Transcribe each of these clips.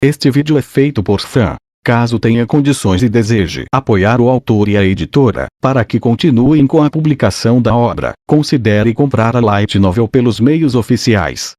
Este vídeo é feito por fã. Caso tenha condições e deseje apoiar o autor e a editora, para que continuem com a publicação da obra, considere comprar a light novel pelos meios oficiais.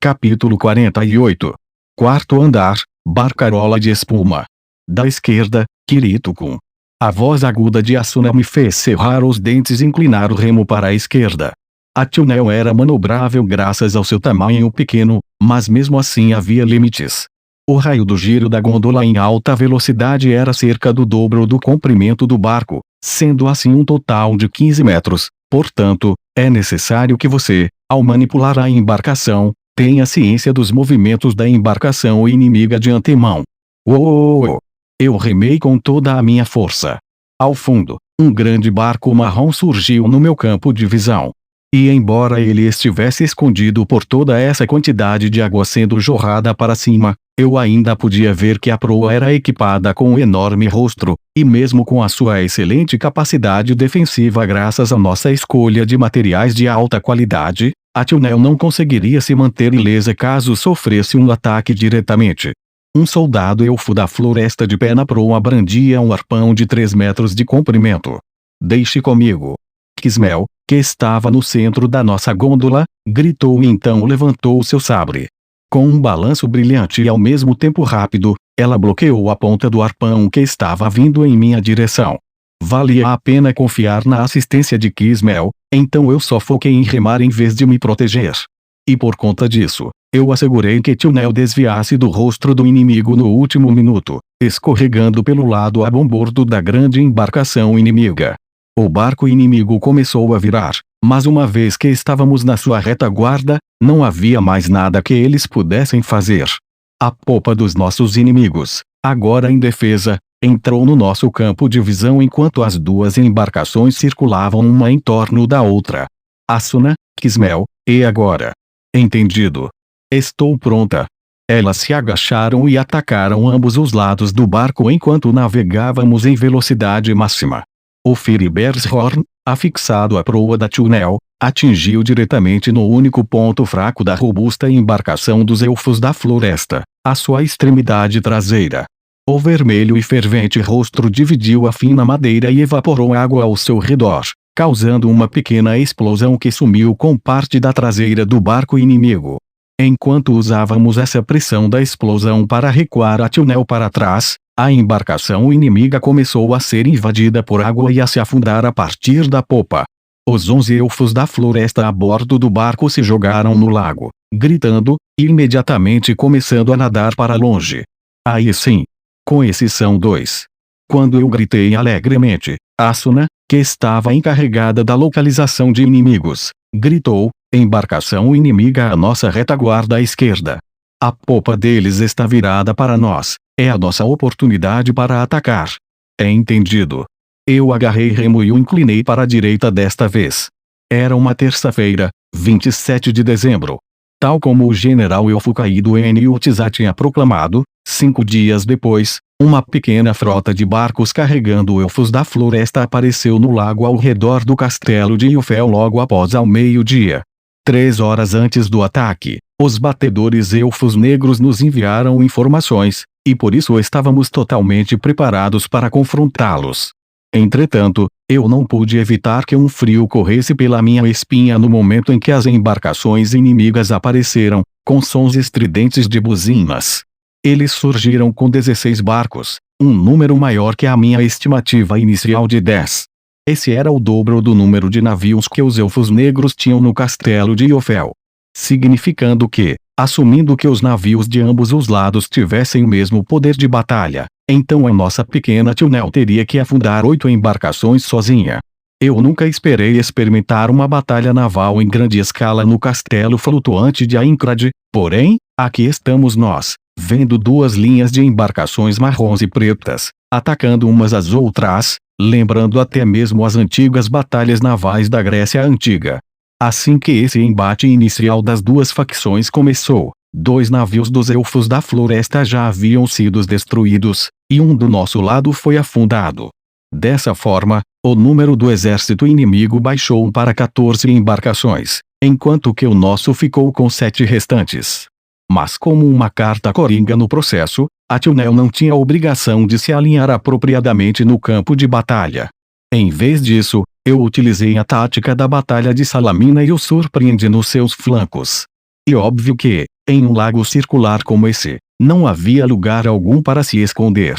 Capítulo 48. Quarto andar, Barcarola de espuma. Da esquerda, Kirito-kun. A voz aguda de Asuna me fez cerrar os dentes e inclinar o remo para a esquerda. A túnel era manobrável graças ao seu tamanho pequeno, mas mesmo assim havia limites. O raio do giro da gôndola em alta velocidade era cerca do dobro do comprimento do barco, sendo assim um total de 15 metros, portanto, é necessário que você, ao manipular a embarcação, tenha ciência dos movimentos da embarcação inimiga de antemão. Uou! Eu remei com toda a minha força. Ao fundo, um grande barco marrom surgiu no meu campo de visão. E embora ele estivesse escondido por toda essa quantidade de água sendo jorrada para cima, eu ainda podia ver que a proa era equipada com um enorme rostro, e mesmo com a sua excelente capacidade defensiva graças à nossa escolha de materiais de alta qualidade, a túnel não conseguiria se manter ilesa caso sofresse um ataque diretamente. Um soldado elfo da floresta de pé na proa brandia um arpão de 3 metros de comprimento. "Deixe comigo." Kismel, que estava no centro da nossa gôndola, gritou e então levantou seu sabre. Com um balanço brilhante e ao mesmo tempo rápido, ela bloqueou a ponta do arpão que estava vindo em minha direção. Valia a pena confiar na assistência de Kismel, então eu só foquei em remar em vez de me proteger. E por conta disso, eu assegurei que túnel desviasse do rosto do inimigo no último minuto, escorregando pelo lado abombordo da grande embarcação inimiga. O barco inimigo começou a virar, mas uma vez que estávamos na sua retaguarda, não havia mais nada que eles pudessem fazer. A popa dos nossos inimigos, agora indefesa, entrou no nosso campo de visão enquanto as duas embarcações circulavam uma em torno da outra. Asuna, Kismel, e agora? Entendido. Estou pronta. Elas se agacharam e atacaram ambos os lados do barco enquanto navegávamos em velocidade máxima. O Firibershorn, afixado à proa da túnel, atingiu diretamente no único ponto fraco da robusta embarcação dos elfos da floresta, a sua extremidade traseira. O vermelho e fervente rosto dividiu a fina madeira e evaporou água ao seu redor, causando uma pequena explosão que sumiu com parte da traseira do barco inimigo. Enquanto usávamos essa pressão da explosão para recuar a túnel para trás, a embarcação inimiga começou a ser invadida por água e a se afundar a partir da popa. Os 11 elfos da floresta a bordo do barco se jogaram no lago, gritando, e imediatamente começando a nadar para longe. Aí sim. Com exceção 2. Quando eu gritei alegremente, Asuna, que estava encarregada da localização de inimigos, gritou, "Embarcação inimiga à nossa retaguarda à esquerda. A popa deles está virada para nós. É a nossa oportunidade para atacar." É entendido. Eu agarrei remo e o inclinei para a direita desta vez. Era uma terça-feira, 27 de dezembro. Tal como o general elfo caído Eniutza tinha proclamado, 5 dias depois, uma pequena frota de barcos carregando elfos da floresta apareceu no lago ao redor do castelo de Yufel logo após ao meio-dia. 3 horas antes do ataque, os batedores elfos negros nos enviaram informações, e por isso estávamos totalmente preparados para confrontá-los. Entretanto, eu não pude evitar que um frio corresse pela minha espinha no momento em que as embarcações inimigas apareceram, com sons estridentes de buzinas. Eles surgiram com 16 barcos, um número maior que a minha estimativa inicial de 10. Esse era o dobro do número de navios que os elfos negros tinham no castelo de Yofel. Significando que, assumindo que os navios de ambos os lados tivessem o mesmo poder de batalha, então a nossa pequena túnel teria que afundar 8 embarcações sozinha. Eu nunca esperei experimentar uma batalha naval em grande escala no castelo flutuante de Aincrad, porém, aqui estamos nós, vendo 2 linhas de embarcações marrons e pretas, atacando umas às outras, lembrando até mesmo as antigas batalhas navais da Grécia Antiga. Assim que esse embate inicial das duas facções começou, 2 navios dos elfos da floresta já haviam sido destruídos, e um do nosso lado foi afundado. Dessa forma, o número do exército inimigo baixou para 14 embarcações, enquanto que o nosso ficou com 7 restantes. Mas como uma carta coringa no processo, a Tunnel não tinha a obrigação de se alinhar apropriadamente no campo de batalha. Em vez disso, eu utilizei a tática da Batalha de Salamina e o surpreendi nos seus flancos. E óbvio que, em um lago circular como esse, não havia lugar algum para se esconder.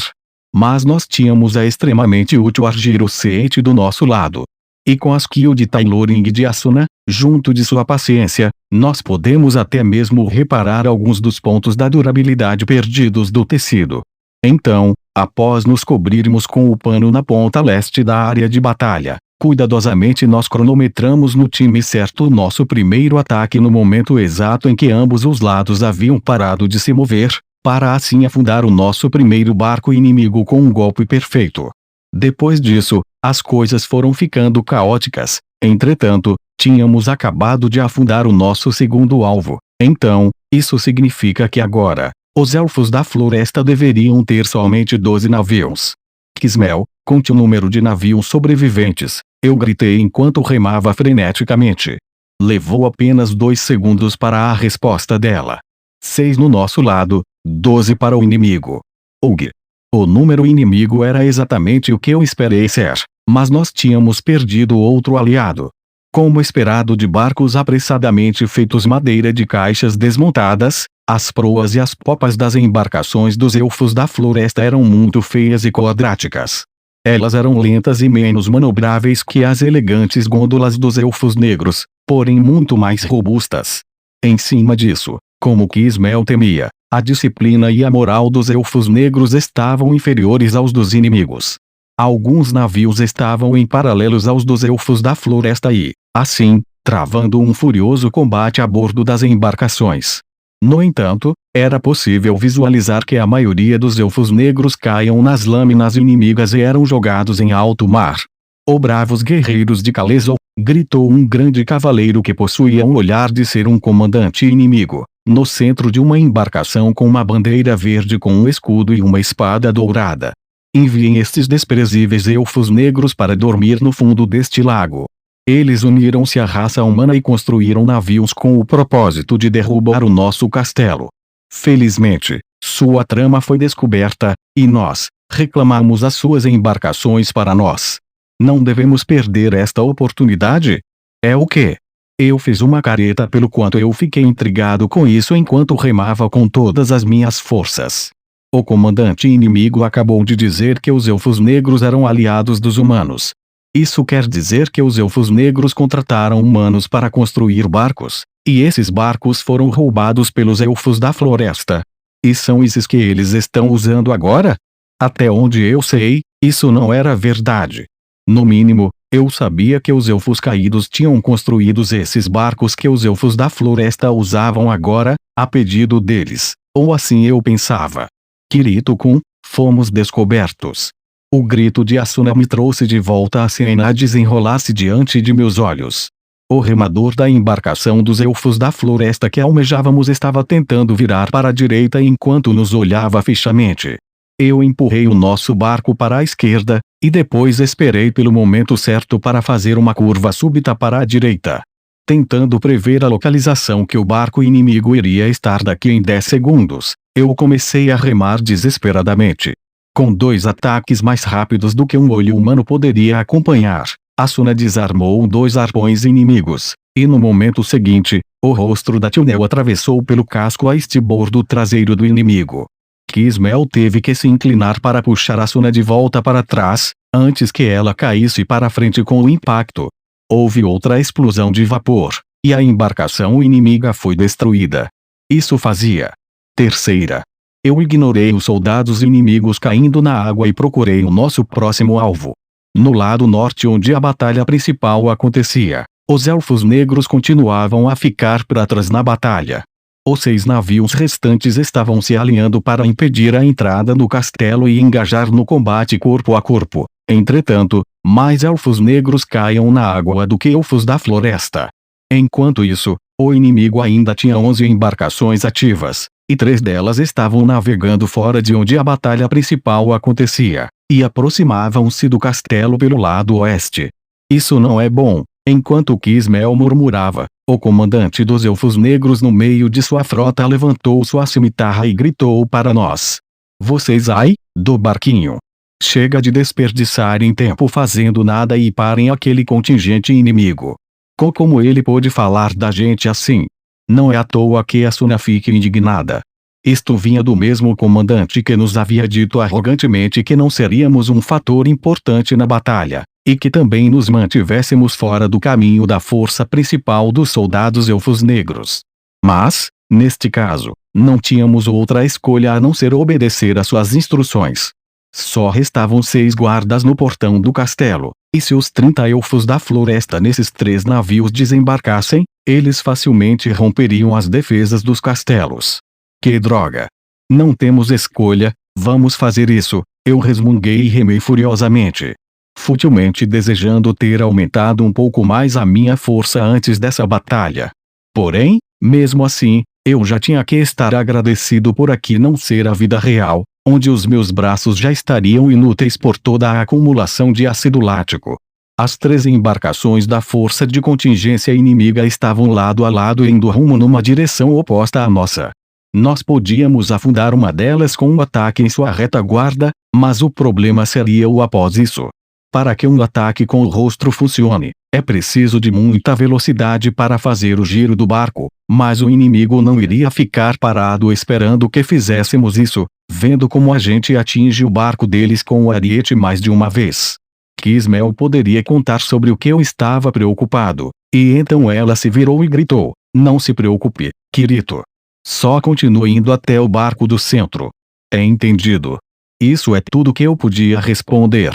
Mas nós tínhamos a extremamente útil Argiro Seite do nosso lado. E com a skill de tailoring de Asuna, junto de sua paciência, nós podemos até mesmo reparar alguns dos pontos da durabilidade perdidos do tecido. Então, após nos cobrirmos com o pano na ponta leste da área de batalha, cuidadosamente nós cronometramos no time certo o nosso primeiro ataque no momento exato em que ambos os lados haviam parado de se mover, para assim afundar o nosso primeiro barco inimigo com um golpe perfeito. Depois disso, as coisas foram ficando caóticas. Entretanto, tínhamos acabado de afundar o nosso segundo alvo. Então, isso significa que agora, os elfos da floresta deveriam ter somente 12 navios. Kismel, conte o número de navios sobreviventes, eu gritei enquanto remava freneticamente. Levou apenas 2 segundos para a resposta dela. 6 no nosso lado, 12 para o inimigo. Ugh. O número inimigo era exatamente o que eu esperei ser, mas nós tínhamos perdido outro aliado. Como esperado de barcos apressadamente feitos madeira de caixas desmontadas, as proas e as popas das embarcações dos elfos da floresta eram muito feias e quadráticas. Elas eram lentas e menos manobráveis que as elegantes gôndolas dos elfos negros, porém muito mais robustas. Em cima disso, como Kismel temia, a disciplina e a moral dos elfos negros estavam inferiores aos dos inimigos. Alguns navios estavam em paralelos aos dos elfos da floresta e, assim, travando um furioso combate a bordo das embarcações. No entanto, era possível visualizar que a maioria dos elfos negros caíam nas lâminas inimigas e eram jogados em alto mar. "Ó bravos guerreiros de Kalezo!", gritou um grande cavaleiro que possuía um olhar de ser um comandante inimigo, no centro de uma embarcação com uma bandeira verde com um escudo e uma espada dourada. "Enviem estes desprezíveis elfos negros para dormir no fundo deste lago." Eles uniram-se à raça humana e construíram navios com o propósito de derrubar o nosso castelo. Felizmente, sua trama foi descoberta, e nós reclamamos as suas embarcações para nós. Não devemos perder esta oportunidade? É o quê? Eu fiz uma careta pelo quanto eu fiquei intrigado com isso enquanto remava com todas as minhas forças. O comandante inimigo acabou de dizer que os elfos negros eram aliados dos humanos. Isso quer dizer que os elfos negros contrataram humanos para construir barcos, e esses barcos foram roubados pelos elfos da floresta. E são esses que eles estão usando agora? Até onde eu sei, isso não era verdade. No mínimo, eu sabia que os elfos caídos tinham construído esses barcos que os elfos da floresta usavam agora, a pedido deles, ou assim eu pensava. Kirito-kun, fomos descobertos. O grito de Asuna me trouxe de volta a cena a desenrolar-se diante de meus olhos. O remador da embarcação dos elfos da floresta que almejávamos estava tentando virar para a direita enquanto nos olhava fixamente. Eu empurrei o nosso barco para a esquerda, e depois esperei pelo momento certo para fazer uma curva súbita para a direita. Tentando prever a localização que o barco inimigo iria estar daqui em 10 segundos, eu comecei a remar desesperadamente. Com 2 ataques mais rápidos do que um olho humano poderia acompanhar, Asuna desarmou 2 arpões inimigos, e no momento seguinte, o rosto da Tunnel atravessou pelo casco a estibordo traseiro do inimigo. Kismel teve que se inclinar para puxar Asuna de volta para trás, antes que ela caísse para frente com o impacto. Houve outra explosão de vapor, e a embarcação inimiga foi destruída. Isso fazia. Terceira. Eu ignorei os soldados inimigos caindo na água e procurei o nosso próximo alvo. No lado norte onde a batalha principal acontecia, os elfos negros continuavam a ficar para trás na batalha. Os 6 navios restantes estavam se alinhando para impedir a entrada no castelo e engajar no combate corpo a corpo. Entretanto, mais elfos negros caíam na água do que elfos da floresta. Enquanto isso, o inimigo ainda tinha 11 embarcações ativas, e 3 delas estavam navegando fora de onde a batalha principal acontecia, e aproximavam-se do castelo pelo lado oeste. Isso não é bom, Enquanto Kismel murmurava, o comandante dos Elfos Negros no meio de sua frota levantou sua cimitarra e gritou para nós: "Vocês ai, do barquinho! Chega de desperdiçarem tempo fazendo nada e parem aquele contingente inimigo." Como ele pôde falar da gente assim? Não é à toa que Asuna fica indignada. Isto vinha do mesmo comandante que nos havia dito arrogantemente que não seríamos um fator importante na batalha, e que também nos mantivéssemos fora do caminho da força principal dos soldados elfos negros. Mas, neste caso, não tínhamos outra escolha a não ser obedecer às suas instruções. Só restavam 6 guardas no portão do castelo, e se os 30 elfos da floresta nesses 3 navios desembarcassem, eles facilmente romperiam as defesas dos castelos. Que droga! Não temos escolha, vamos fazer isso, eu resmunguei e remei furiosamente, futilmente desejando ter aumentado um pouco mais a minha força antes dessa batalha. Porém, mesmo assim, eu já tinha que estar agradecido por aqui não ser a vida real, onde os meus braços já estariam inúteis por toda a acumulação de ácido lático. As 3 embarcações da força de contingência inimiga estavam lado a lado indo rumo numa direção oposta à nossa. Nós podíamos afundar uma delas com um ataque em sua retaguarda, mas o problema seria o após isso. Para que um ataque com o rostro funcione, é preciso de muita velocidade para fazer o giro do barco, mas o inimigo não iria ficar parado esperando que fizéssemos isso, vendo como a gente atinge o barco deles com o ariete mais de uma vez. Kismel poderia contar sobre o que eu estava preocupado, e então ela se virou e gritou: "Não se preocupe, Kirito. Só continue indo até o barco do centro." É entendido. Isso é tudo que eu podia responder.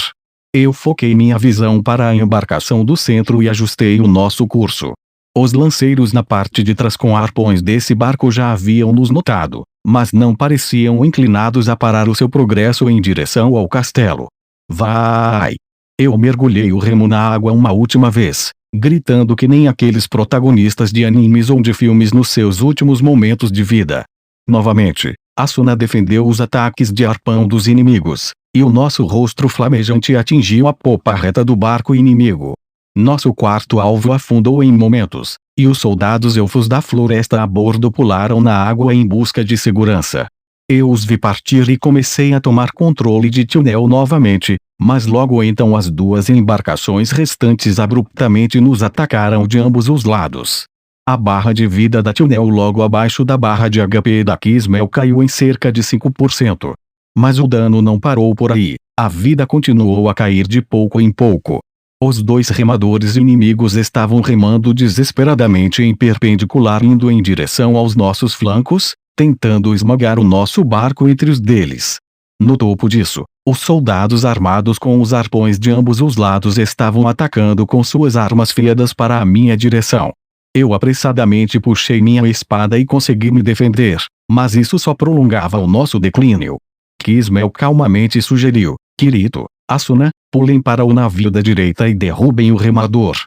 Eu foquei minha visão para a embarcação do centro e ajustei o nosso curso. Os lanceiros na parte de trás com arpões desse barco já haviam nos notado, mas não pareciam inclinados a parar o seu progresso em direção ao castelo. Vai! Eu mergulhei o remo na água uma última vez, gritando que nem aqueles protagonistas de animes ou de filmes nos seus últimos momentos de vida. Novamente, Asuna defendeu os ataques de arpão dos inimigos, e o nosso rosto flamejante atingiu a popa reta do barco inimigo. Nosso quarto alvo afundou em momentos, e os soldados elfos da floresta a bordo pularam na água em busca de segurança. Eu os vi partir e comecei a tomar controle de Tunel novamente, mas logo então as 2 embarcações restantes abruptamente nos atacaram de ambos os lados. A barra de vida da Tunel logo abaixo da barra de HP da Kismel caiu em cerca de 5%. Mas o dano não parou por aí, a vida continuou a cair de pouco em pouco. Os 2 remadores inimigos estavam remando desesperadamente em perpendicular indo em direção aos nossos flancos, tentando esmagar o nosso barco entre os deles. No topo disso, os soldados armados com os arpões de ambos os lados estavam atacando com suas armas fiadas para a minha direção. Eu apressadamente puxei minha espada e consegui me defender, mas isso só prolongava o nosso declínio. Kismel calmamente sugeriu: "Kirito, Asuna, pulem para o navio da direita e derrubem o remador.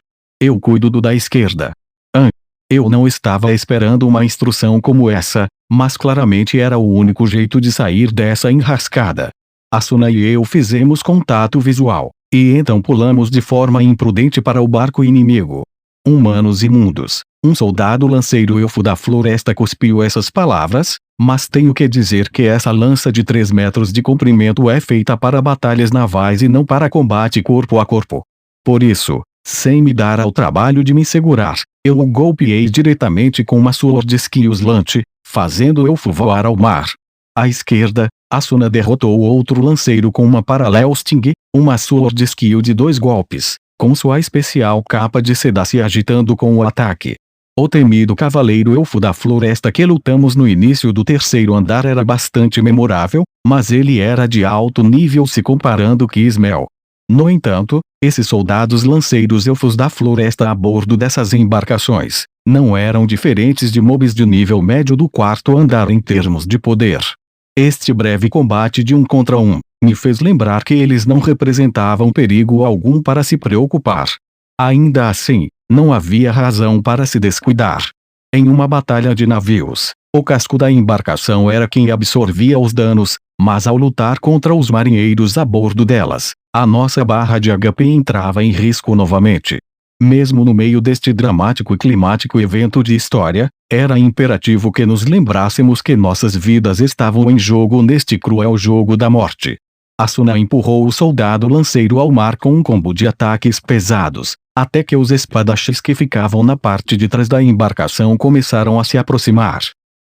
Eu cuido do da esquerda." Eu não estava esperando uma instrução como essa, mas claramente era o único jeito de sair dessa enrascada. Asuna e eu fizemos contato visual, e então pulamos de forma imprudente para o barco inimigo. "Humanos imundos", um soldado lanceiro elfo da floresta cuspiu essas palavras, mas tenho que dizer que essa lança de 3 metros de comprimento é feita para batalhas navais e não para combate corpo a corpo. Por isso, sem me dar ao trabalho de me segurar, eu o golpeei diretamente com uma Sword Skill Slant, fazendo o elfo voar ao mar. À esquerda, Asuna derrotou outro lanceiro com uma Parallel Sting, uma Sword Skill de 2 golpes, com sua especial capa de seda se agitando com o ataque. O temido cavaleiro elfo da floresta que lutamos no início do 3º andar era bastante memorável, mas ele era de alto nível se comparando Kismel. No entanto, esses soldados lanceiros elfos da floresta a bordo dessas embarcações, não eram diferentes de mobs de nível médio do 4º andar em termos de poder. Este breve combate de 1 contra 1, me fez lembrar que eles não representavam perigo algum para se preocupar. Ainda assim, não havia razão para se descuidar. Em uma batalha de navios, o casco da embarcação era quem absorvia os danos, mas ao lutar contra os marinheiros a bordo delas, a nossa barra de HP entrava em risco novamente. Mesmo no meio deste dramático e climático evento de história, era imperativo que nos lembrássemos que nossas vidas estavam em jogo neste cruel jogo da morte. Asuna empurrou o soldado lanceiro ao mar com um combo de ataques pesados, até que os espadachins que ficavam na parte de trás da embarcação começaram a se aproximar.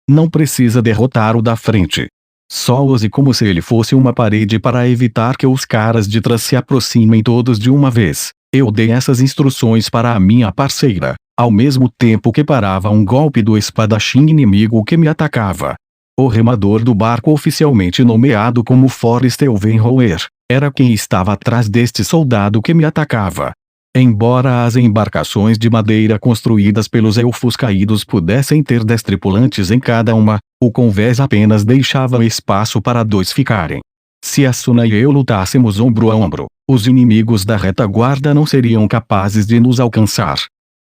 Não precisa derrotar o da frente. Só use como se ele fosse uma parede para evitar que os caras de trás se aproximem todos de uma vez. Eu dei essas instruções para a minha parceira, ao mesmo tempo que parava um golpe do espadachim inimigo que me atacava. O remador do barco, oficialmente nomeado como Forrest Elvenroer, era quem estava atrás deste soldado que me atacava. Embora as embarcações de madeira construídas pelos elfos caídos pudessem ter 10 tripulantes em cada uma, o convés apenas deixava espaço para 2 ficarem. Se Asuna e eu lutássemos ombro a ombro, os inimigos da retaguarda não seriam capazes de nos alcançar.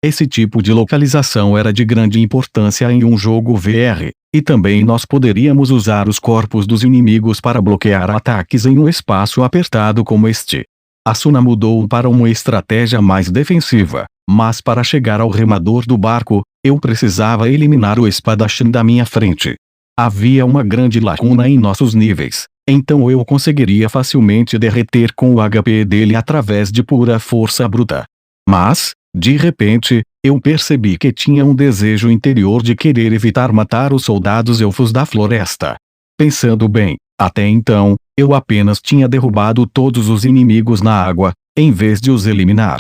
Esse tipo de localização era de grande importância em um jogo VR, e também nós poderíamos usar os corpos dos inimigos para bloquear ataques em um espaço apertado como este. Asuna mudou para uma estratégia mais defensiva, mas para chegar ao remador do barco, eu precisava eliminar o espadachim da minha frente. Havia uma grande lacuna em nossos níveis, então eu conseguiria facilmente derreter com o HP dele através de pura força bruta. Mas, de repente, eu percebi que tinha um desejo interior de querer evitar matar os soldados elfos da floresta. Pensando bem, até então, eu apenas tinha derrubado todos os inimigos na água, em vez de os eliminar.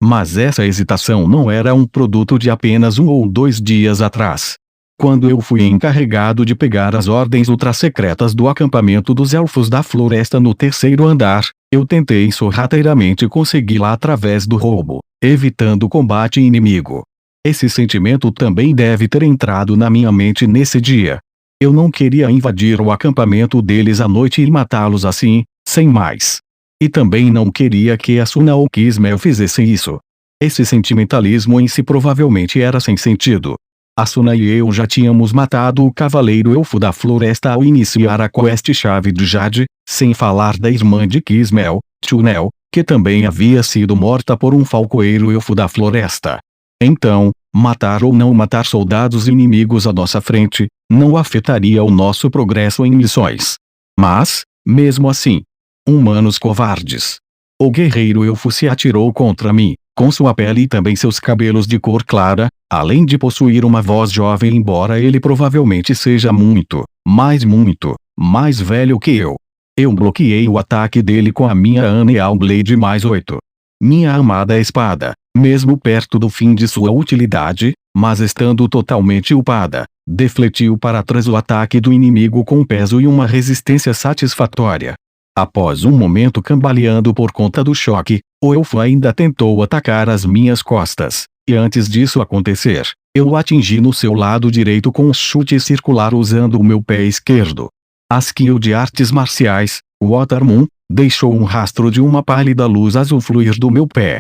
Mas essa hesitação não era um produto de apenas 1 ou 2 dias atrás. Quando eu fui encarregado de pegar as ordens ultrassecretas do acampamento dos elfos da floresta no 3º andar, eu tentei sorrateiramente consegui-la através do roubo, evitando o combate inimigo. Esse sentimento também deve ter entrado na minha mente nesse dia. Eu não queria invadir o acampamento deles à noite e matá-los assim, sem mais. E também não queria que Asuna ou Kismel fizessem isso. Esse sentimentalismo em si provavelmente era sem sentido. Asuna e eu já tínhamos matado o cavaleiro elfo da floresta ao iniciar a quest Chave de Jade, sem falar da irmã de Kismel, Chunel, que também havia sido morta por um falcoeiro elfo da floresta. Então, matar ou não matar soldados inimigos à nossa frente, não afetaria o nosso progresso em missões. Mas, mesmo assim, humanos covardes. O guerreiro elfo se atirou contra mim, com sua pele e também seus cabelos de cor clara, além de possuir uma voz jovem, embora ele provavelmente seja muito mais velho que eu. Eu bloqueei o ataque dele com a minha Aneal Blade mais 8. Minha amada espada, mesmo perto do fim de sua utilidade, mas estando totalmente upada, defletiu para trás o ataque do inimigo com peso e uma resistência satisfatória. Após um momento cambaleando por conta do choque, o elfo ainda tentou atacar as minhas costas, e antes disso acontecer, eu o atingi no seu lado direito com um chute circular usando o meu pé esquerdo. A skill de artes marciais, Water Moon, deixou um rastro de uma pálida luz azul fluir do meu pé.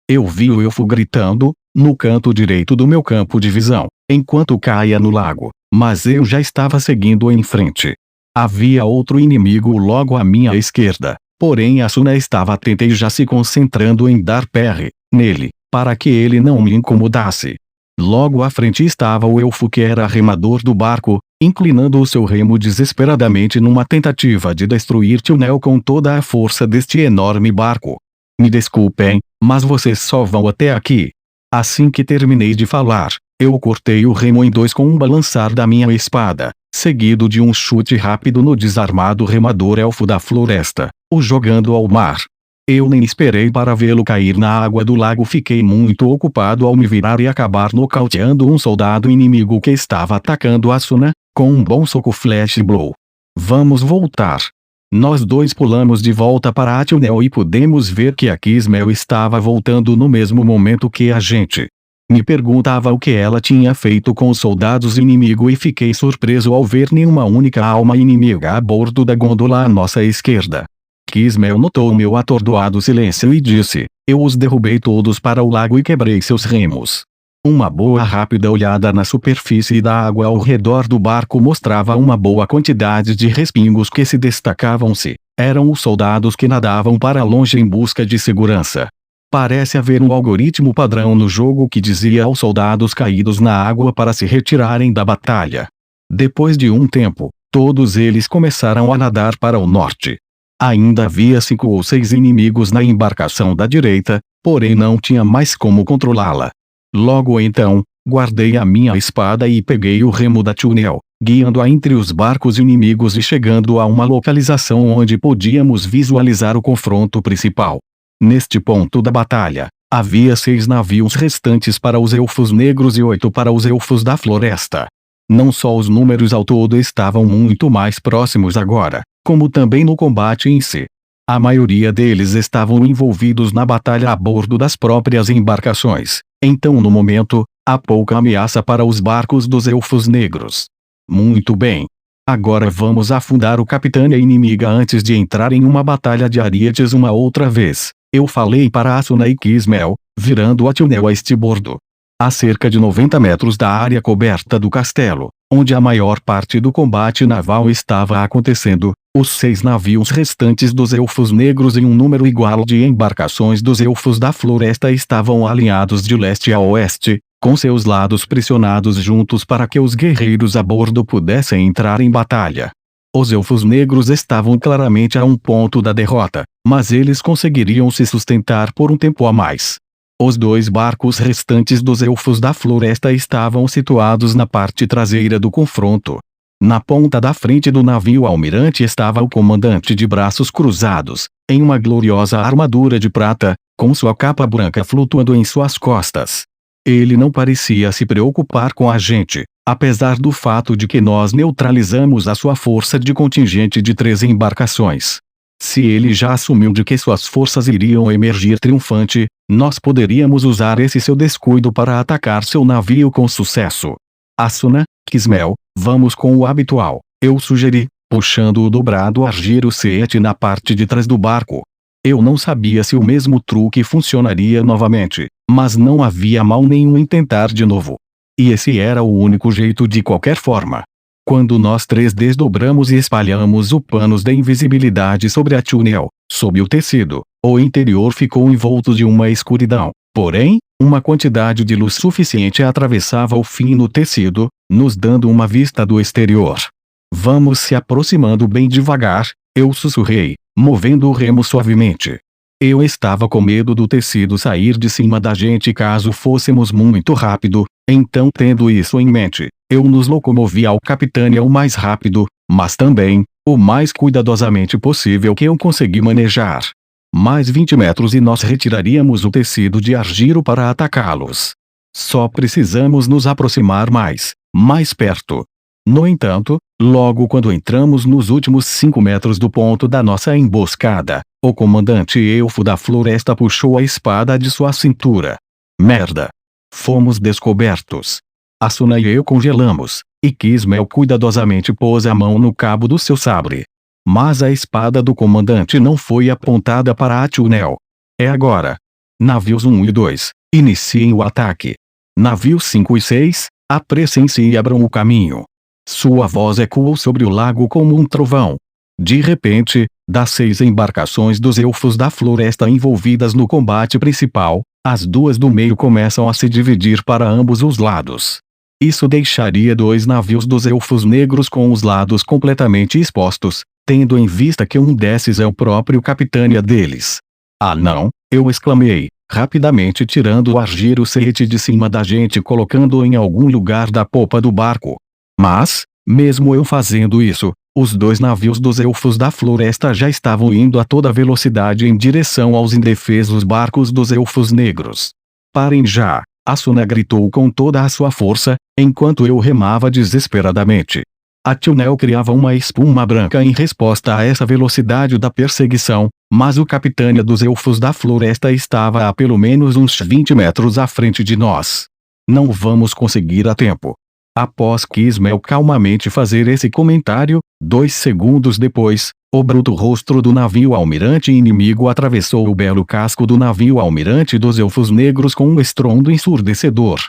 Eu vi o elfo gritando, no canto direito do meu campo de visão, enquanto caía no lago, mas eu já estava seguindo em frente. Havia outro inimigo logo à minha esquerda, porém Asuna estava atenta e já se concentrando em dar parry nele, para que ele não me incomodasse. Logo à frente estava o elfo que era remador do barco, inclinando o seu remo desesperadamente numa tentativa de destruir Chunel com toda a força deste enorme barco. Me desculpem, mas vocês só vão até aqui. Assim que terminei de falar, eu cortei o remo em 2 com um balançar da minha espada, seguido de um chute rápido no desarmado remador elfo da floresta, o jogando ao mar. Eu nem esperei para vê-lo cair na água do lago. Fiquei muito ocupado ao me virar e acabar nocauteando um soldado inimigo que estava atacando Asuna, com um bom soco Flash Blow. Vamos voltar. Nós dois pulamos de volta para a Chunel e pudemos ver que a Kismel estava voltando no mesmo momento que a gente. Me perguntava o que ela tinha feito com os soldados inimigo e fiquei surpreso ao ver nenhuma única alma inimiga a bordo da gôndola à nossa esquerda. Kismel notou meu atordoado silêncio e disse: eu os derrubei todos para o lago e quebrei seus remos. Uma boa rápida olhada na superfície da água ao redor do barco mostrava uma boa quantidade de respingos que se destacavam-se. Eram os soldados que nadavam para longe em busca de segurança. Parece haver um algoritmo padrão no jogo que dizia aos soldados caídos na água para se retirarem da batalha. Depois de um tempo, todos eles começaram a nadar para o norte. Ainda havia 5 ou 6 inimigos na embarcação da direita, porém não tinha mais como controlá-la. Logo então, guardei a minha espada e peguei o remo da túnel, guiando-a entre os barcos inimigos e chegando a uma localização onde podíamos visualizar o confronto principal. Neste ponto da batalha, havia 6 navios restantes para os elfos negros e 8 para os elfos da floresta. Não só os números ao todo estavam muito mais próximos agora, como também no combate em si. A maioria deles estavam envolvidos na batalha a bordo das próprias embarcações, então no momento, há pouca ameaça para os barcos dos elfos negros. Muito bem. Agora vamos afundar o capitânia inimiga antes de entrar em uma batalha de arietes uma outra vez, eu falei para Asuna e Kismel, virando a túnel a estibordo. A cerca de 90 metros da área coberta do castelo, onde a maior parte do combate naval estava acontecendo, os 6 navios restantes dos elfos negros e um número igual de embarcações dos elfos da floresta estavam alinhados de leste a oeste, com seus lados pressionados juntos para que os guerreiros a bordo pudessem entrar em batalha. Os elfos negros estavam claramente a um ponto da derrota, mas eles conseguiriam se sustentar por um tempo a mais. Os 2 barcos restantes dos elfos da floresta estavam situados na parte traseira do confronto. Na ponta da frente do navio almirante estava o comandante de braços cruzados, em uma gloriosa armadura de prata, com sua capa branca flutuando em suas costas. Ele não parecia se preocupar com a gente, apesar do fato de que nós neutralizamos a sua força de contingente de 3 embarcações. Se ele já assumiu de que suas forças iriam emergir triunfante, nós poderíamos usar esse seu descuido para atacar seu navio com sucesso. Asuna, Kismel, vamos com o habitual, eu sugeri, puxando o dobrado Argiro Seet na parte de trás do barco. Eu não sabia se o mesmo truque funcionaria novamente, mas não havia mal nenhum em tentar de novo. E esse era o único jeito de qualquer forma. Quando nós 3 desdobramos e espalhamos o panos da invisibilidade sobre a túnel, sob o tecido, o interior ficou envolto de uma escuridão. Porém, uma quantidade de luz suficiente atravessava o fino tecido, nos dando uma vista do exterior. Vamos se aproximando bem devagar, eu sussurrei, movendo o remo suavemente. Eu estava com medo do tecido sair de cima da gente caso fôssemos muito rápido, então tendo isso em mente, eu nos locomovi ao capitânia o mais rápido, mas também, o mais cuidadosamente possível que eu consegui manejar. Mais 20 metros e nós retiraríamos o tecido de Argiro para atacá-los. Só precisamos nos aproximar mais perto. No entanto, logo quando entramos nos últimos 5 metros do ponto da nossa emboscada, o comandante elfo da floresta puxou a espada de sua cintura. Merda! Fomos descobertos. Asuna e eu congelamos, e Kismel cuidadosamente pôs a mão no cabo do seu sabre. Mas a espada do comandante não foi apontada para a túnel. É agora. Navios 1 e 2, iniciem o ataque. Navios 5 e 6, apressem-se e abram o caminho. Sua voz ecoou sobre o lago como um trovão. De repente, das 6 embarcações dos elfos da floresta envolvidas no combate principal, as 2 do meio começam a se dividir para ambos os lados. Isso deixaria 2 navios dos elfos negros com os lados completamente expostos, tendo em vista que um desses é o próprio capitânia deles. Ah não, eu exclamei, rapidamente tirando o Argiro Seet de cima da gente e colocando-o em algum lugar da popa do barco. Mas, mesmo eu fazendo isso, os 2 navios dos elfos da floresta já estavam indo a toda velocidade em direção aos indefesos barcos dos elfos negros. Parem já! Asuna gritou com toda a sua força, enquanto eu remava desesperadamente. A túnel criava uma espuma branca em resposta a essa velocidade da perseguição, mas o capitânia dos elfos da floresta estava a pelo menos uns 20 metros à frente de nós. Não vamos conseguir a tempo. Após Kismel calmamente fazer esse comentário, 2 segundos depois, o bruto rostro do navio almirante inimigo atravessou o belo casco do navio almirante dos elfos negros com um estrondo ensurdecedor.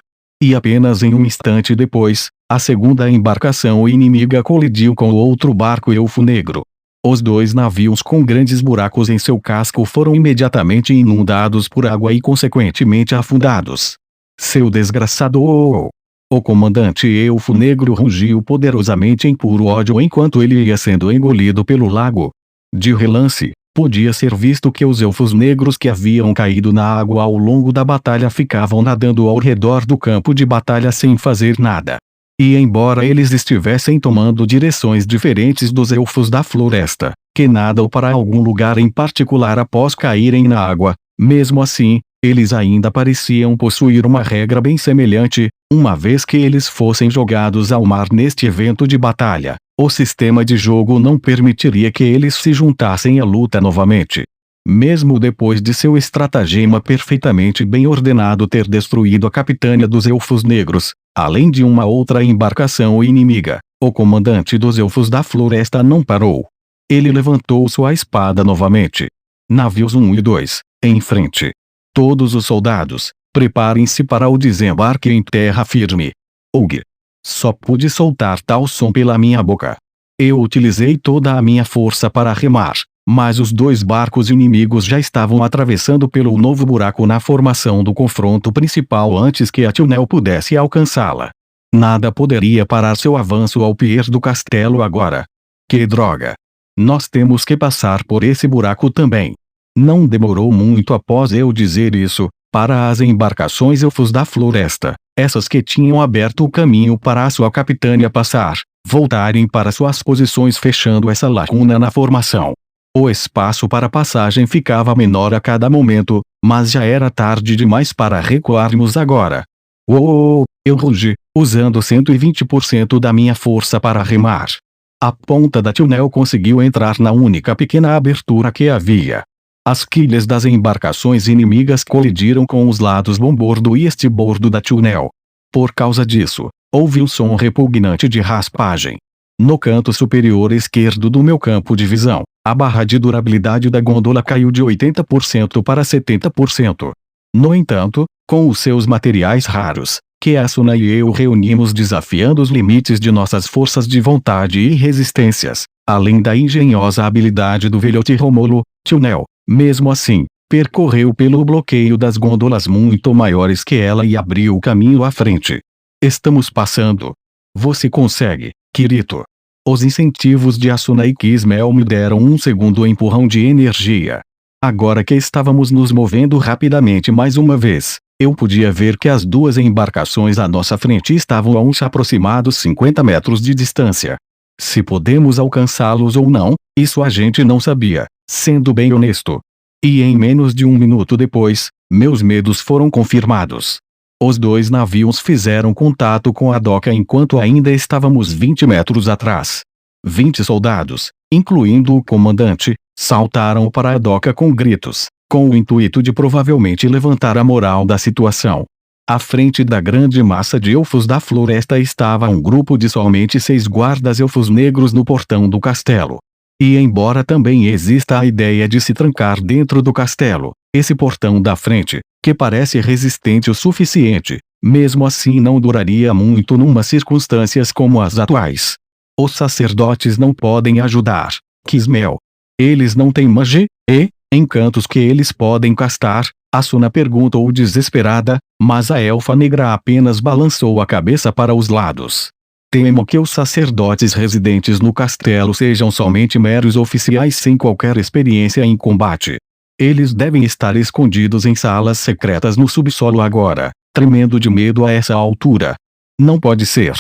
E apenas em um instante depois, a segunda embarcação inimiga colidiu com o outro barco elfo negro. Os 2 navios com grandes buracos em seu casco foram imediatamente inundados por água e consequentemente afundados. Seu desgraçado! O comandante Elfo Negro rugiu poderosamente em puro ódio enquanto ele ia sendo engolido pelo lago. De relance, podia ser visto que os elfos negros que haviam caído na água ao longo da batalha ficavam nadando ao redor do campo de batalha sem fazer nada. E embora eles estivessem tomando direções diferentes dos elfos da floresta, que nadam para algum lugar em particular após caírem na água, mesmo assim, eles ainda pareciam possuir uma regra bem semelhante, uma vez que eles fossem jogados ao mar neste evento de batalha. O sistema de jogo não permitiria que eles se juntassem à luta novamente. Mesmo depois de seu estratagema perfeitamente bem ordenado ter destruído a capitânia dos Elfos Negros, além de uma outra embarcação inimiga, o comandante dos Elfos da Floresta não parou. Ele levantou sua espada novamente. Navios 1 e 2, em frente. Todos os soldados, preparem-se para o desembarque em terra firme. Ugh! Só pude soltar tal som pela minha boca. Eu utilizei toda a minha força para remar, mas os 2 barcos inimigos já estavam atravessando pelo novo buraco na formação do confronto principal antes que a Tunel pudesse alcançá-la. Nada poderia parar seu avanço ao pier do castelo agora. Que droga! Nós temos que passar por esse buraco também. Não demorou muito após eu dizer isso, para as embarcações elfos da floresta, essas que tinham aberto o caminho para a sua capitânia passar, voltarem para suas posições fechando essa lacuna na formação. O espaço para passagem ficava menor a cada momento, mas já era tarde demais para recuarmos agora. Uou! Eu rugi, usando 120% da minha força para remar. A ponta da Tunel conseguiu entrar na única pequena abertura que havia. As quilhas das embarcações inimigas colidiram com os lados bombordo e estibordo da Tunel. Por causa disso, houve um som repugnante de raspagem. No canto superior esquerdo do meu campo de visão, a barra de durabilidade da gôndola caiu de 80% para 70%. No entanto, com os seus materiais raros, que Asuna e eu reunimos desafiando os limites de nossas forças de vontade e resistências, além da engenhosa habilidade do velhote Romolo, Tunel, mesmo assim, percorreu pelo bloqueio das gôndolas muito maiores que ela e abriu o caminho à frente. Estamos passando. Você consegue, Kirito. Os incentivos de Asuna e Kismel me deram um segundo empurrão de energia. Agora que estávamos nos movendo rapidamente mais uma vez, eu podia ver que as 2 embarcações à nossa frente estavam a uns aproximados 50 metros de distância. Se podemos alcançá-los ou não, isso a gente não sabia, sendo bem honesto. E em menos de 1 minuto depois, meus medos foram confirmados. Os 2 navios fizeram contato com a doca enquanto ainda estávamos 20 metros atrás. 20 soldados, incluindo o comandante, saltaram para a doca com gritos, com o intuito de provavelmente levantar a moral da situação. À frente da grande massa de elfos da floresta estava um grupo de somente 6 guardas elfos negros no portão do castelo. E embora também exista a ideia de se trancar dentro do castelo, esse portão da frente, que parece resistente o suficiente, mesmo assim não duraria muito numa circunstâncias como as atuais. Os sacerdotes não podem ajudar, Kismel. Eles não têm magia e encantos que eles podem castar, Asuna perguntou desesperada, mas a elfa negra apenas balançou a cabeça para os lados. Temo que os sacerdotes residentes no castelo sejam somente meros oficiais sem qualquer experiência em combate. Eles devem estar escondidos em salas secretas no subsolo agora, tremendo de medo a essa altura. Não pode ser.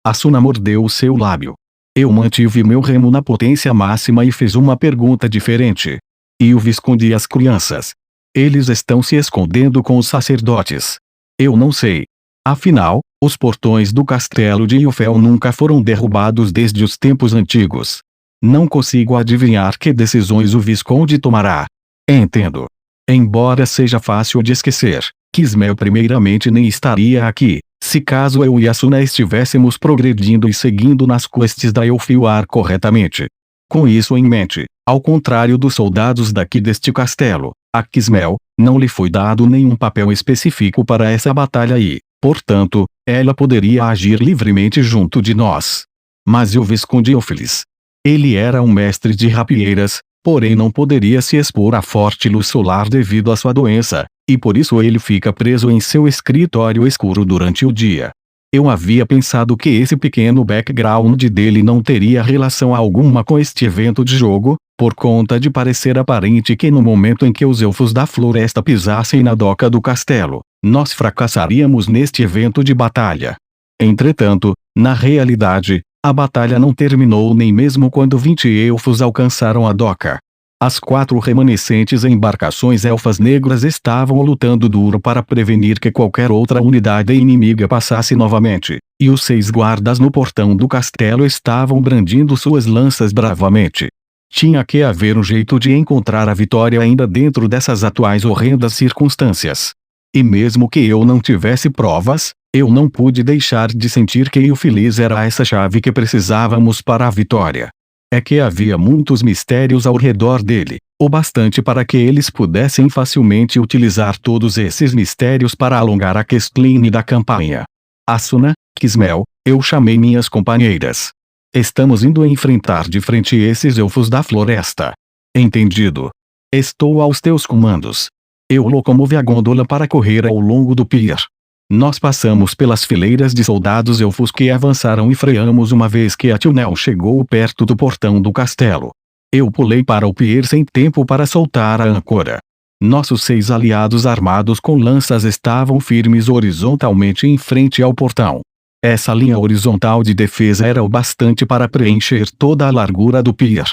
Asuna mordeu o seu lábio. Eu mantive meu remo na potência máxima e fiz uma pergunta diferente. E o Visconde e as crianças? Eles estão se escondendo com os sacerdotes. Eu não sei. Afinal, os portões do castelo de Yufel nunca foram derrubados desde os tempos antigos. Não consigo adivinhar que decisões o Visconde tomará. Entendo. Embora seja fácil de esquecer, Kismel primeiramente nem estaria aqui, se caso eu e Asuna estivéssemos progredindo e seguindo nas quests da Elfioar corretamente. Com isso em mente, ao contrário dos soldados daqui deste castelo, a Kismel, não lhe foi dado nenhum papel específico para essa batalha e, portanto, ela poderia agir livremente junto de nós. Mas e o Visconde Eófilis? Ele era um mestre de rapieiras, porém não poderia se expor à forte luz solar devido à sua doença, e por isso ele fica preso em seu escritório escuro durante o dia. Eu havia pensado que esse pequeno background dele não teria relação alguma com este evento de jogo, por conta de parecer aparente que no momento em que os elfos da floresta pisassem na doca do castelo, nós fracassaríamos neste evento de batalha. Entretanto, na realidade, a batalha não terminou nem mesmo quando 20 elfos alcançaram a doca. As 4 remanescentes embarcações elfas negras estavam lutando duro para prevenir que qualquer outra unidade inimiga passasse novamente, e os 6 guardas no portão do castelo estavam brandindo suas lanças bravamente. Tinha que haver um jeito de encontrar a vitória ainda dentro dessas atuais horrendas circunstâncias. E mesmo que eu não tivesse provas, eu não pude deixar de sentir que o Feliz era essa chave que precisávamos para a vitória. É que havia muitos mistérios ao redor dele, o bastante para que eles pudessem facilmente utilizar todos esses mistérios para alongar a questline da campanha. Asuna, Kismel, eu chamei minhas companheiras. Estamos indo enfrentar de frente esses elfos da floresta. Entendido. Estou aos teus comandos. Eu locomovi a gôndola para correr ao longo do pier. Nós passamos pelas fileiras de soldados elfos que avançaram e freamos uma vez que a túnel chegou perto do portão do castelo. Eu pulei para o pier sem tempo para soltar a âncora. Nossos 6 aliados armados com lanças estavam firmes horizontalmente em frente ao portão. Essa linha horizontal de defesa era o bastante para preencher toda a largura do pier.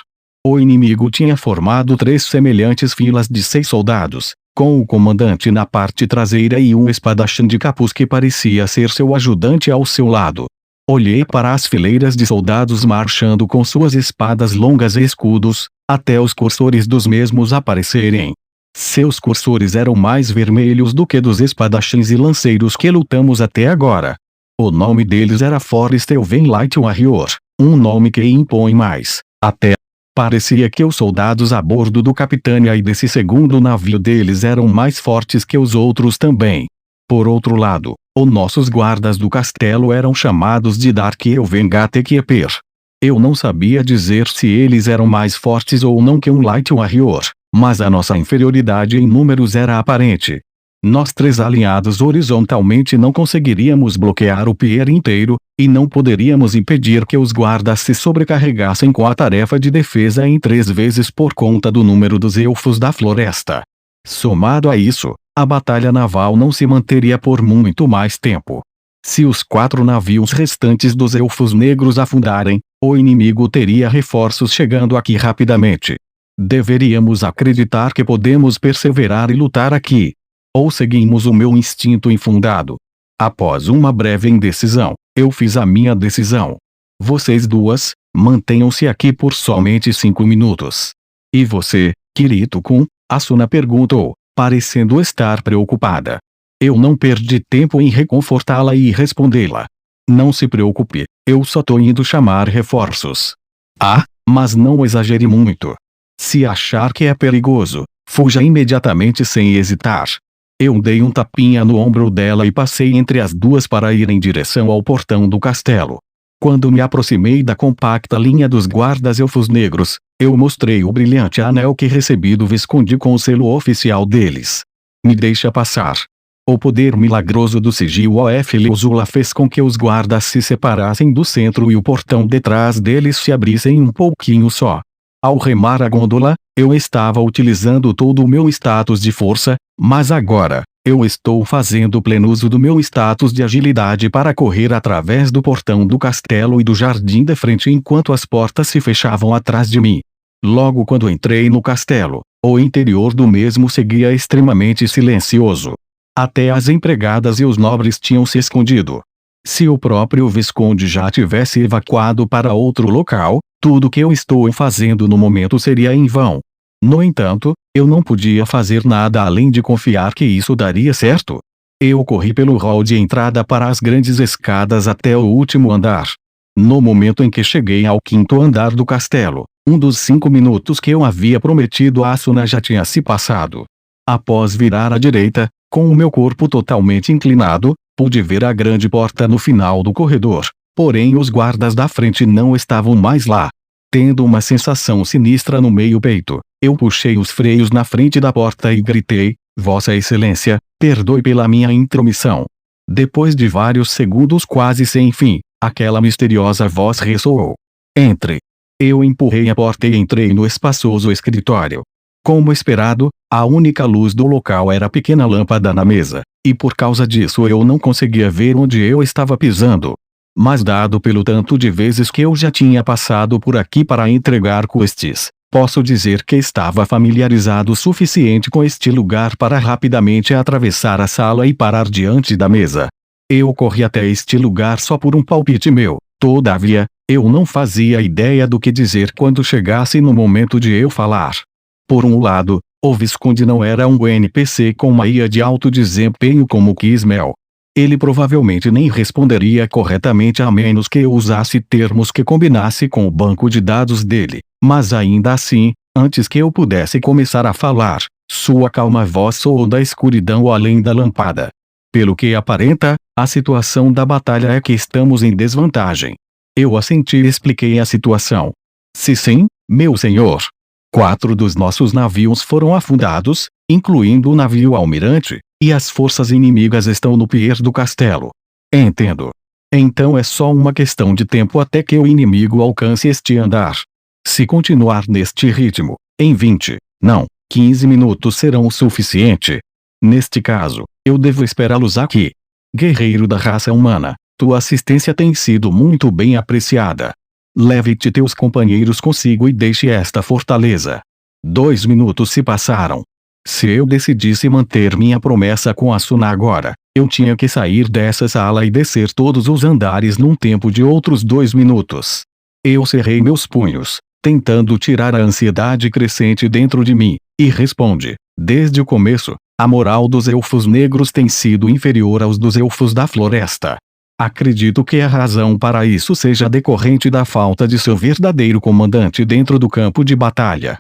O inimigo tinha formado 3 semelhantes filas de 6 soldados, com o comandante na parte traseira e um espadachim de capuz que parecia ser seu ajudante ao seu lado. Olhei para as fileiras de soldados marchando com suas espadas longas e escudos, até os cursores dos mesmos aparecerem. Seus cursores eram mais vermelhos do que dos espadachins e lanceiros que lutamos até agora. O nome deles era Forest Elven Light Warrior, um nome que impõe mais, até. Parecia que os soldados a bordo do Capitânia e desse segundo navio deles eram mais fortes que os outros também. Por outro lado, os nossos guardas do castelo eram chamados de Dark Elven Gatekeeper. Eu não sabia dizer se eles eram mais fortes ou não que um Light Warrior, mas a nossa inferioridade em números era aparente. Nós 3 alinhados horizontalmente não conseguiríamos bloquear o pier inteiro, e não poderíamos impedir que os guardas se sobrecarregassem com a tarefa de defesa em 3 vezes por conta do número dos elfos da floresta. Somado a isso, a batalha naval não se manteria por muito mais tempo. Se os 4 navios restantes dos elfos negros afundarem, o inimigo teria reforços chegando aqui rapidamente. Deveríamos acreditar que podemos perseverar e lutar aqui. Ou seguimos o meu instinto infundado? Após uma breve indecisão, eu fiz a minha decisão. Vocês 2, mantenham-se aqui por somente 5 minutos. E você, Kirito-kun? Asuna perguntou, parecendo estar preocupada. Eu não perdi tempo em reconfortá-la e respondê-la. Não se preocupe, eu só tô indo chamar reforços. Ah, mas não exagere muito. Se achar que é perigoso, fuja imediatamente sem hesitar. Eu dei um tapinha no ombro dela e passei entre as 2 para ir em direção ao portão do castelo. Quando me aproximei da compacta linha dos guardas elfos negros, eu mostrei o brilhante anel que recebi do Visconde com o selo oficial deles. Me deixa passar. O poder milagroso do sigilo of Leuzula fez com que os guardas se separassem do centro e o portão detrás deles se abrissem um pouquinho só. Ao remar a gôndola, eu estava utilizando todo o meu status de força, mas agora, eu estou fazendo pleno uso do meu status de agilidade para correr através do portão do castelo e do jardim de frente enquanto as portas se fechavam atrás de mim. Logo quando entrei no castelo, o interior do mesmo seguia extremamente silencioso. Até as empregadas e os nobres tinham se escondido. Se o próprio Visconde já tivesse evacuado para outro local, tudo que eu estou fazendo no momento seria em vão. No entanto, eu não podia fazer nada além de confiar que isso daria certo. Eu corri pelo hall de entrada para as grandes escadas até o último andar. No momento em que cheguei ao 5º andar do castelo, um dos 5 minutos que eu havia prometido a Asuna já tinha se passado. Após virar à direita, com o meu corpo totalmente inclinado, pude ver a grande porta no final do corredor, porém os guardas da frente não estavam mais lá. Tendo uma sensação sinistra no meio-peito, eu puxei os freios na frente da porta e gritei: Vossa Excelência, perdoe pela minha intromissão. Depois de vários segundos quase sem fim, aquela misteriosa voz ressoou: Entre. Eu empurrei a porta e entrei no espaçoso escritório. Como esperado, a única luz do local era a pequena lâmpada na mesa, e por causa disso eu não conseguia ver onde eu estava pisando. Mas dado pelo tanto de vezes que eu já tinha passado por aqui para entregar quests, posso dizer que estava familiarizado o suficiente com este lugar para rapidamente atravessar a sala e parar diante da mesa. Eu corri até este lugar só por um palpite meu, todavia, eu não fazia ideia do que dizer quando chegasse no momento de eu falar. Por um lado, o Visconde não era um NPC com uma IA de alto desempenho como Kismel. Ele provavelmente nem responderia corretamente a menos que eu usasse termos que combinasse com o banco de dados dele, mas ainda assim, antes que eu pudesse começar a falar, sua calma voz soou da escuridão além da lâmpada. Pelo que aparenta, a situação da batalha é que estamos em desvantagem. Eu assenti e expliquei a situação. Se sim, meu senhor. 4 dos nossos navios foram afundados, incluindo o navio almirante, e as forças inimigas estão no pier do castelo. Entendo. Então é só uma questão de tempo até que o inimigo alcance este andar. Se continuar neste ritmo, em 20, não, 15 minutos serão o suficiente. Neste caso, eu devo esperá-los aqui. Guerreiro da raça humana, tua assistência tem sido muito bem apreciada. Leve-te teus companheiros consigo e deixe esta fortaleza. 2 minutos se passaram. Se eu decidisse manter minha promessa com Asuna agora, eu tinha que sair dessa sala e descer todos os andares num tempo de outros 2 minutos. Eu cerrei meus punhos, tentando tirar a ansiedade crescente dentro de mim, e responde: desde o começo, a moral dos elfos negros tem sido inferior aos dos elfos da floresta. Acredito que a razão para isso seja decorrente da falta de seu verdadeiro comandante dentro do campo de batalha.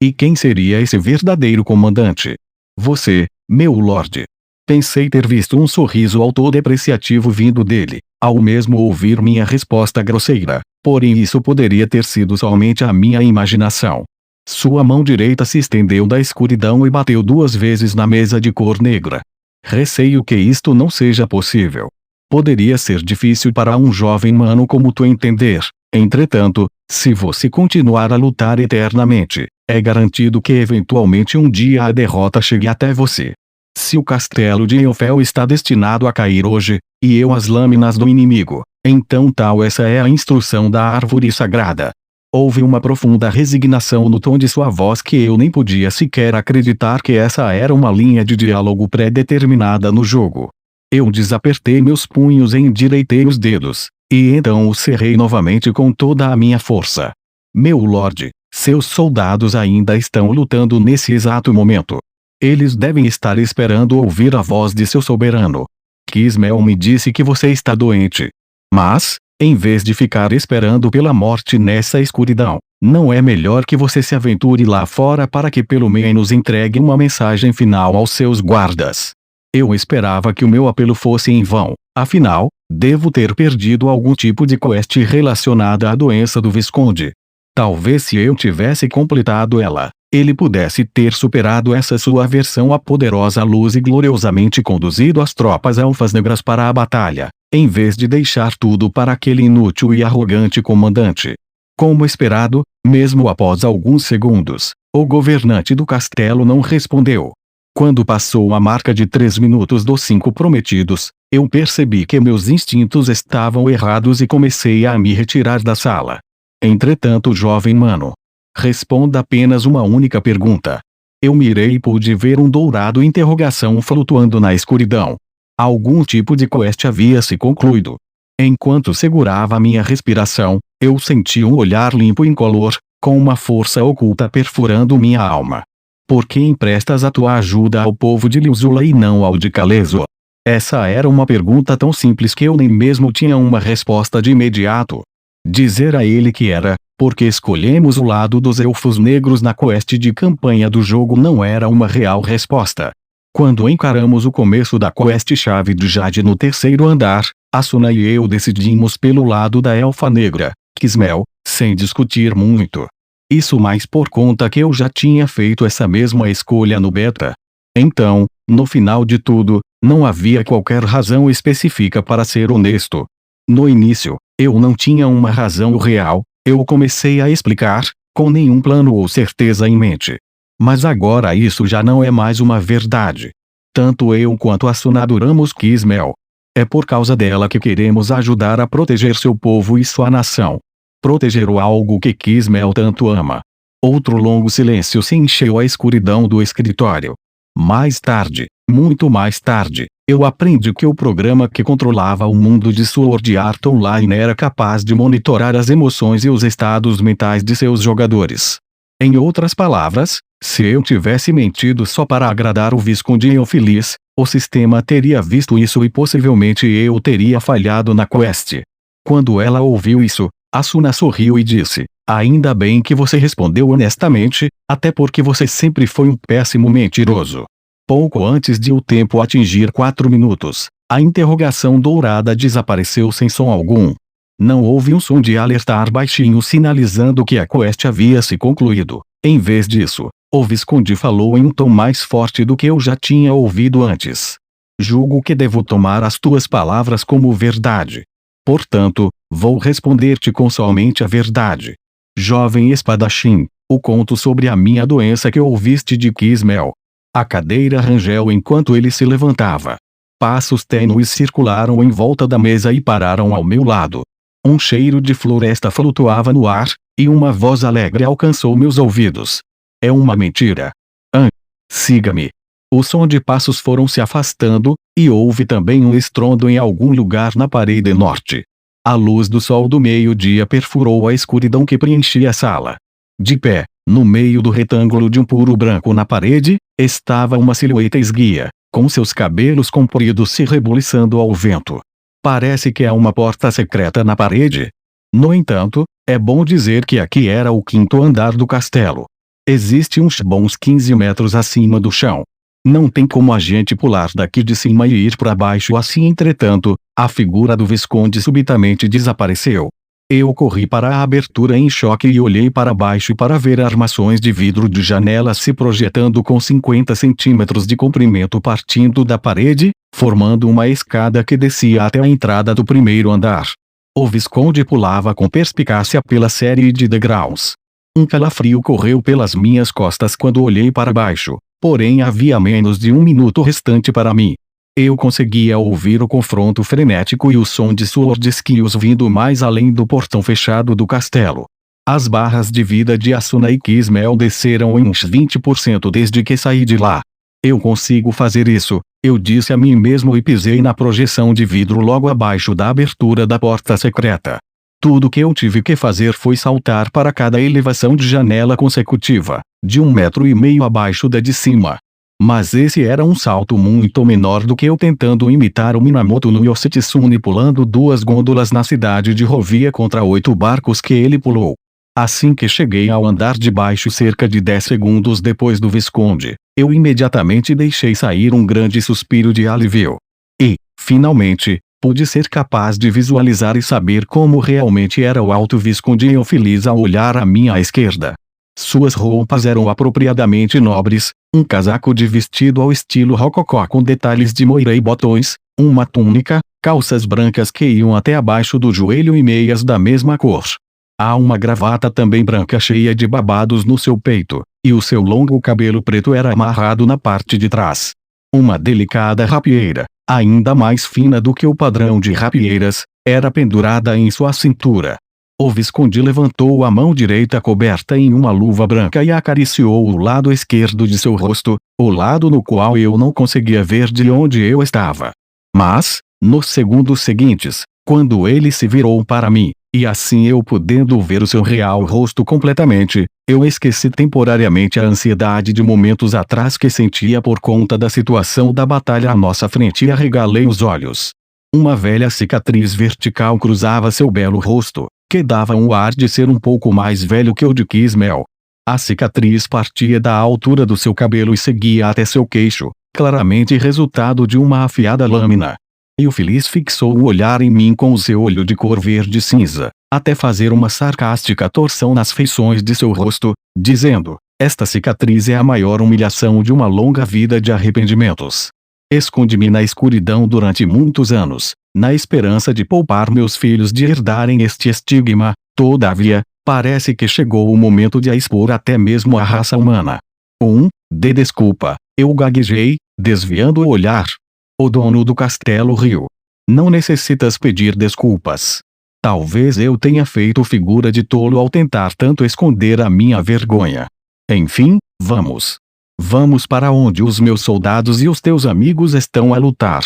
E quem seria esse verdadeiro comandante? Você, meu lorde. Pensei ter visto um sorriso autodepreciativo vindo dele, ao mesmo ouvir minha resposta grosseira, porém isso poderia ter sido somente a minha imaginação. Sua mão direita se estendeu da escuridão e bateu 2 vezes na mesa de cor negra. Receio que isto não seja possível. Poderia ser difícil para um jovem mano como tu entender. Entretanto, se você continuar a lutar eternamente, é garantido que eventualmente um dia a derrota chegue até você. Se o castelo de Elfel está destinado a cair hoje, e eu as lâminas do inimigo, então tal essa é a instrução da árvore sagrada. Houve uma profunda resignação no tom de sua voz que eu nem podia sequer acreditar que essa era uma linha de diálogo pré-determinada no jogo. Eu desapertei meus punhos e endireitei os dedos, e então os cerrei novamente com toda a minha força. Meu lorde, seus soldados ainda estão lutando nesse exato momento. Eles devem estar esperando ouvir a voz de seu soberano. Kismel me disse que você está doente. Mas, em vez de ficar esperando pela morte nessa escuridão, não é melhor que você se aventure lá fora para que pelo menos entregue uma mensagem final aos seus guardas. Eu esperava que o meu apelo fosse em vão, afinal, devo ter perdido algum tipo de quest relacionada à doença do Visconde. Talvez se eu tivesse completado ela, ele pudesse ter superado essa sua aversão à poderosa luz e gloriosamente conduzido as tropas elfas negras para a batalha, em vez de deixar tudo para aquele inútil e arrogante comandante. Como esperado, mesmo após alguns segundos, o governante do castelo não respondeu. Quando passou a marca de 3 minutos dos 5 prometidos, eu percebi que meus instintos estavam errados e comecei a me retirar da sala. Entretanto, jovem mano, responda apenas uma única pergunta. Eu mirei e pude ver um dourado interrogação flutuando na escuridão. Algum tipo de quest havia se concluído. Enquanto segurava minha respiração, eu senti um olhar limpo e incolor, com uma força oculta perfurando minha alma. Por que emprestas a tua ajuda ao povo de Liuzula e não ao de Kalezo? Essa era uma pergunta tão simples que eu nem mesmo tinha uma resposta de imediato. Dizer a ele que era, porque escolhemos o lado dos elfos negros na quest de campanha do jogo não era uma real resposta. Quando encaramos o começo da quest-chave de Jade no 3º andar, Asuna e eu decidimos pelo lado da elfa negra, Kismel, sem discutir muito. Isso mais por conta que eu já tinha feito essa mesma escolha no beta. Então, no final de tudo, não havia qualquer razão específica para ser honesto. No início, eu não tinha uma razão real, eu comecei a explicar, com nenhum plano ou certeza em mente. Mas agora isso já não é mais uma verdade. Tanto eu quanto a Suna adoramos Kismel. É por causa dela que queremos ajudar a proteger seu povo e sua nação. Proteger o algo que Kismel tanto ama. Outro longo silêncio se encheu a escuridão do escritório. Mais tarde, muito mais tarde, eu aprendi que o programa que controlava o mundo de Sword Art Online era capaz de monitorar as emoções e os estados mentais de seus jogadores. Em outras palavras, se eu tivesse mentido só para agradar o Visconde Eofeliz, o sistema teria visto isso e possivelmente eu teria falhado na quest. Quando ela ouviu isso, Asuna sorriu e disse: ainda bem que você respondeu honestamente, até porque você sempre foi um péssimo mentiroso. Pouco antes de o tempo atingir 4 minutos, a interrogação dourada desapareceu sem som algum. Não houve um som de alertar baixinho sinalizando que a quest havia se concluído. Em vez disso, o Visconde falou em um tom mais forte do que eu já tinha ouvido antes. Julgo que devo tomar as tuas palavras como verdade. Portanto, vou responder-te com somente a verdade. Jovem espadachim, o conto sobre a minha doença que ouviste de Kismel. A cadeira rangeu enquanto ele se levantava. Passos tênues circularam em volta da mesa e pararam ao meu lado. Um cheiro de floresta flutuava no ar, e uma voz alegre alcançou meus ouvidos. É uma mentira. Siga-me. O som de passos foram se afastando, e houve também um estrondo em algum lugar na parede norte. A luz do sol do meio-dia perfurou a escuridão que preenchia a sala. De pé, no meio do retângulo de um puro branco na parede, estava uma silhueta esguia, com seus cabelos compridos se rebuliçando ao vento. Parece que há uma porta secreta na parede. No entanto, é bom dizer que aqui era o 5º andar do castelo. Existe uns bons 15 metros acima do chão. Não tem como a gente pular daqui de cima e ir para baixo assim. Entretanto, a figura do Visconde subitamente desapareceu. Eu corri para a abertura em choque e olhei para baixo para ver armações de vidro de janelas se projetando com 50 centímetros de comprimento partindo da parede, formando uma escada que descia até a entrada do 1º andar. O Visconde pulava com perspicácia pela série de degraus. Um calafrio correu pelas minhas costas quando olhei para baixo, porém havia menos de 1 minuto restante para mim. Eu conseguia ouvir o confronto frenético e o som de sword skills vindo mais além do portão fechado do castelo. As barras de vida de Asuna e Kismel desceram em uns 20% desde que saí de lá. Eu consigo fazer isso, eu disse a mim mesmo e pisei na projeção de vidro logo abaixo da abertura da porta secreta. Tudo que eu tive que fazer foi saltar para cada elevação de janela consecutiva, de 1,5 metro abaixo da de cima. Mas esse era um salto muito menor do que eu tentando imitar o Minamoto no Yoshitsune pulando 2 gôndolas na cidade de Rovia contra 8 barcos que ele pulou. Assim que cheguei ao andar de baixo cerca de 10 segundos depois do Visconde, eu imediatamente deixei sair um grande suspiro de alívio. E, finalmente, pude ser capaz de visualizar e saber como realmente era o alto Visconde Eofeliz ao olhar à minha esquerda. Suas roupas eram apropriadamente nobres, um casaco de vestido ao estilo rococó com detalhes de moira e botões, uma túnica, calças brancas que iam até abaixo do joelho e meias da mesma cor. Há uma gravata também branca cheia de babados no seu peito, e o seu longo cabelo preto era amarrado na parte de trás. Uma delicada rapieira, ainda mais fina do que o padrão de rapieiras, era pendurada em sua cintura. O Visconde levantou a mão direita coberta em uma luva branca e acariciou o lado esquerdo de seu rosto, o lado no qual eu não conseguia ver de onde eu estava. Mas, nos segundos seguintes, quando ele se virou para mim, e assim eu podendo ver o seu real rosto completamente, eu esqueci temporariamente a ansiedade de momentos atrás que sentia por conta da situação da batalha à nossa frente e arregalei os olhos. Uma velha cicatriz vertical cruzava seu belo rosto, que dava um ar de ser um pouco mais velho que o de Kismel. A cicatriz partia da altura do seu cabelo e seguia até seu queixo, claramente resultado de uma afiada lâmina. Eufiliz fixou o olhar em mim com o seu olho de cor verde cinza, até fazer uma sarcástica torção nas feições de seu rosto, dizendo: esta cicatriz é a maior humilhação de uma longa vida de arrependimentos. Escondi-me na escuridão durante muitos anos, na esperança de poupar meus filhos de herdarem este estigma. Todavia, parece que chegou o momento de a expor até mesmo à raça humana. Dê desculpa, eu gaguejei, desviando o olhar. O dono do castelo riu. Não necessitas pedir desculpas. Talvez eu tenha feito figura de tolo ao tentar tanto esconder a minha vergonha. Enfim, vamos. Vamos para onde os meus soldados e os teus amigos estão a lutar.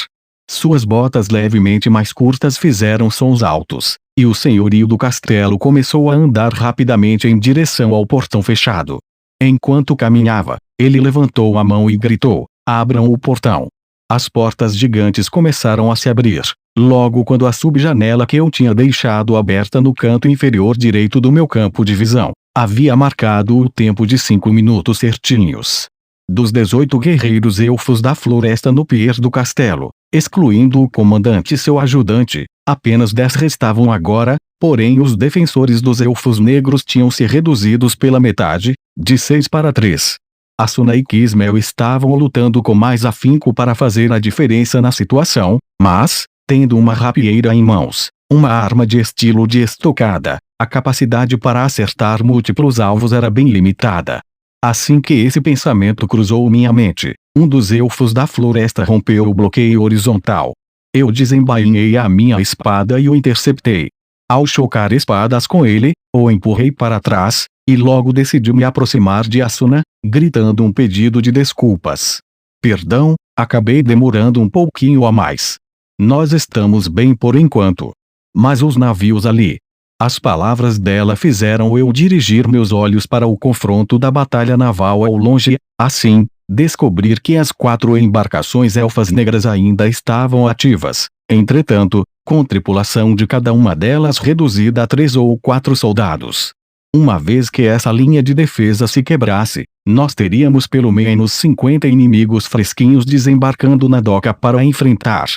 Suas botas levemente mais curtas fizeram sons altos, e o senhorio do castelo começou a andar rapidamente em direção ao portão fechado. Enquanto caminhava, ele levantou a mão e gritou: abram o portão. As portas gigantes começaram a se abrir, logo quando a subjanela que eu tinha deixado aberta no canto inferior direito do meu campo de visão havia marcado o tempo de 5 minutos certinhos. Dos 18 guerreiros elfos da floresta no pier do castelo, excluindo o comandante e seu ajudante, apenas 10 restavam agora, porém os defensores dos elfos negros tinham se reduzidos pela metade, de 6 para 3. Asuna e Kismel estavam lutando com mais afinco para fazer a diferença na situação, mas, tendo uma rapieira em mãos, uma arma de estilo de estocada, a capacidade para acertar múltiplos alvos era bem limitada. Assim que esse pensamento cruzou minha mente, um dos elfos da floresta rompeu o bloqueio horizontal. Eu desembainhei a minha espada e o interceptei. Ao chocar espadas com ele, o empurrei para trás, e logo decidi me aproximar de Asuna, gritando um pedido de desculpas. Perdão, acabei demorando um pouquinho a mais. Nós estamos bem por enquanto. Mas os navios ali. As palavras dela fizeram eu dirigir meus olhos para o confronto da batalha naval ao longe, assim, descobrir que as 4 embarcações elfas negras ainda estavam ativas, entretanto, com tripulação de cada uma delas reduzida a 3 ou 4 soldados. Uma vez que essa linha de defesa se quebrasse, nós teríamos pelo menos 50 inimigos fresquinhos desembarcando na doca para enfrentar.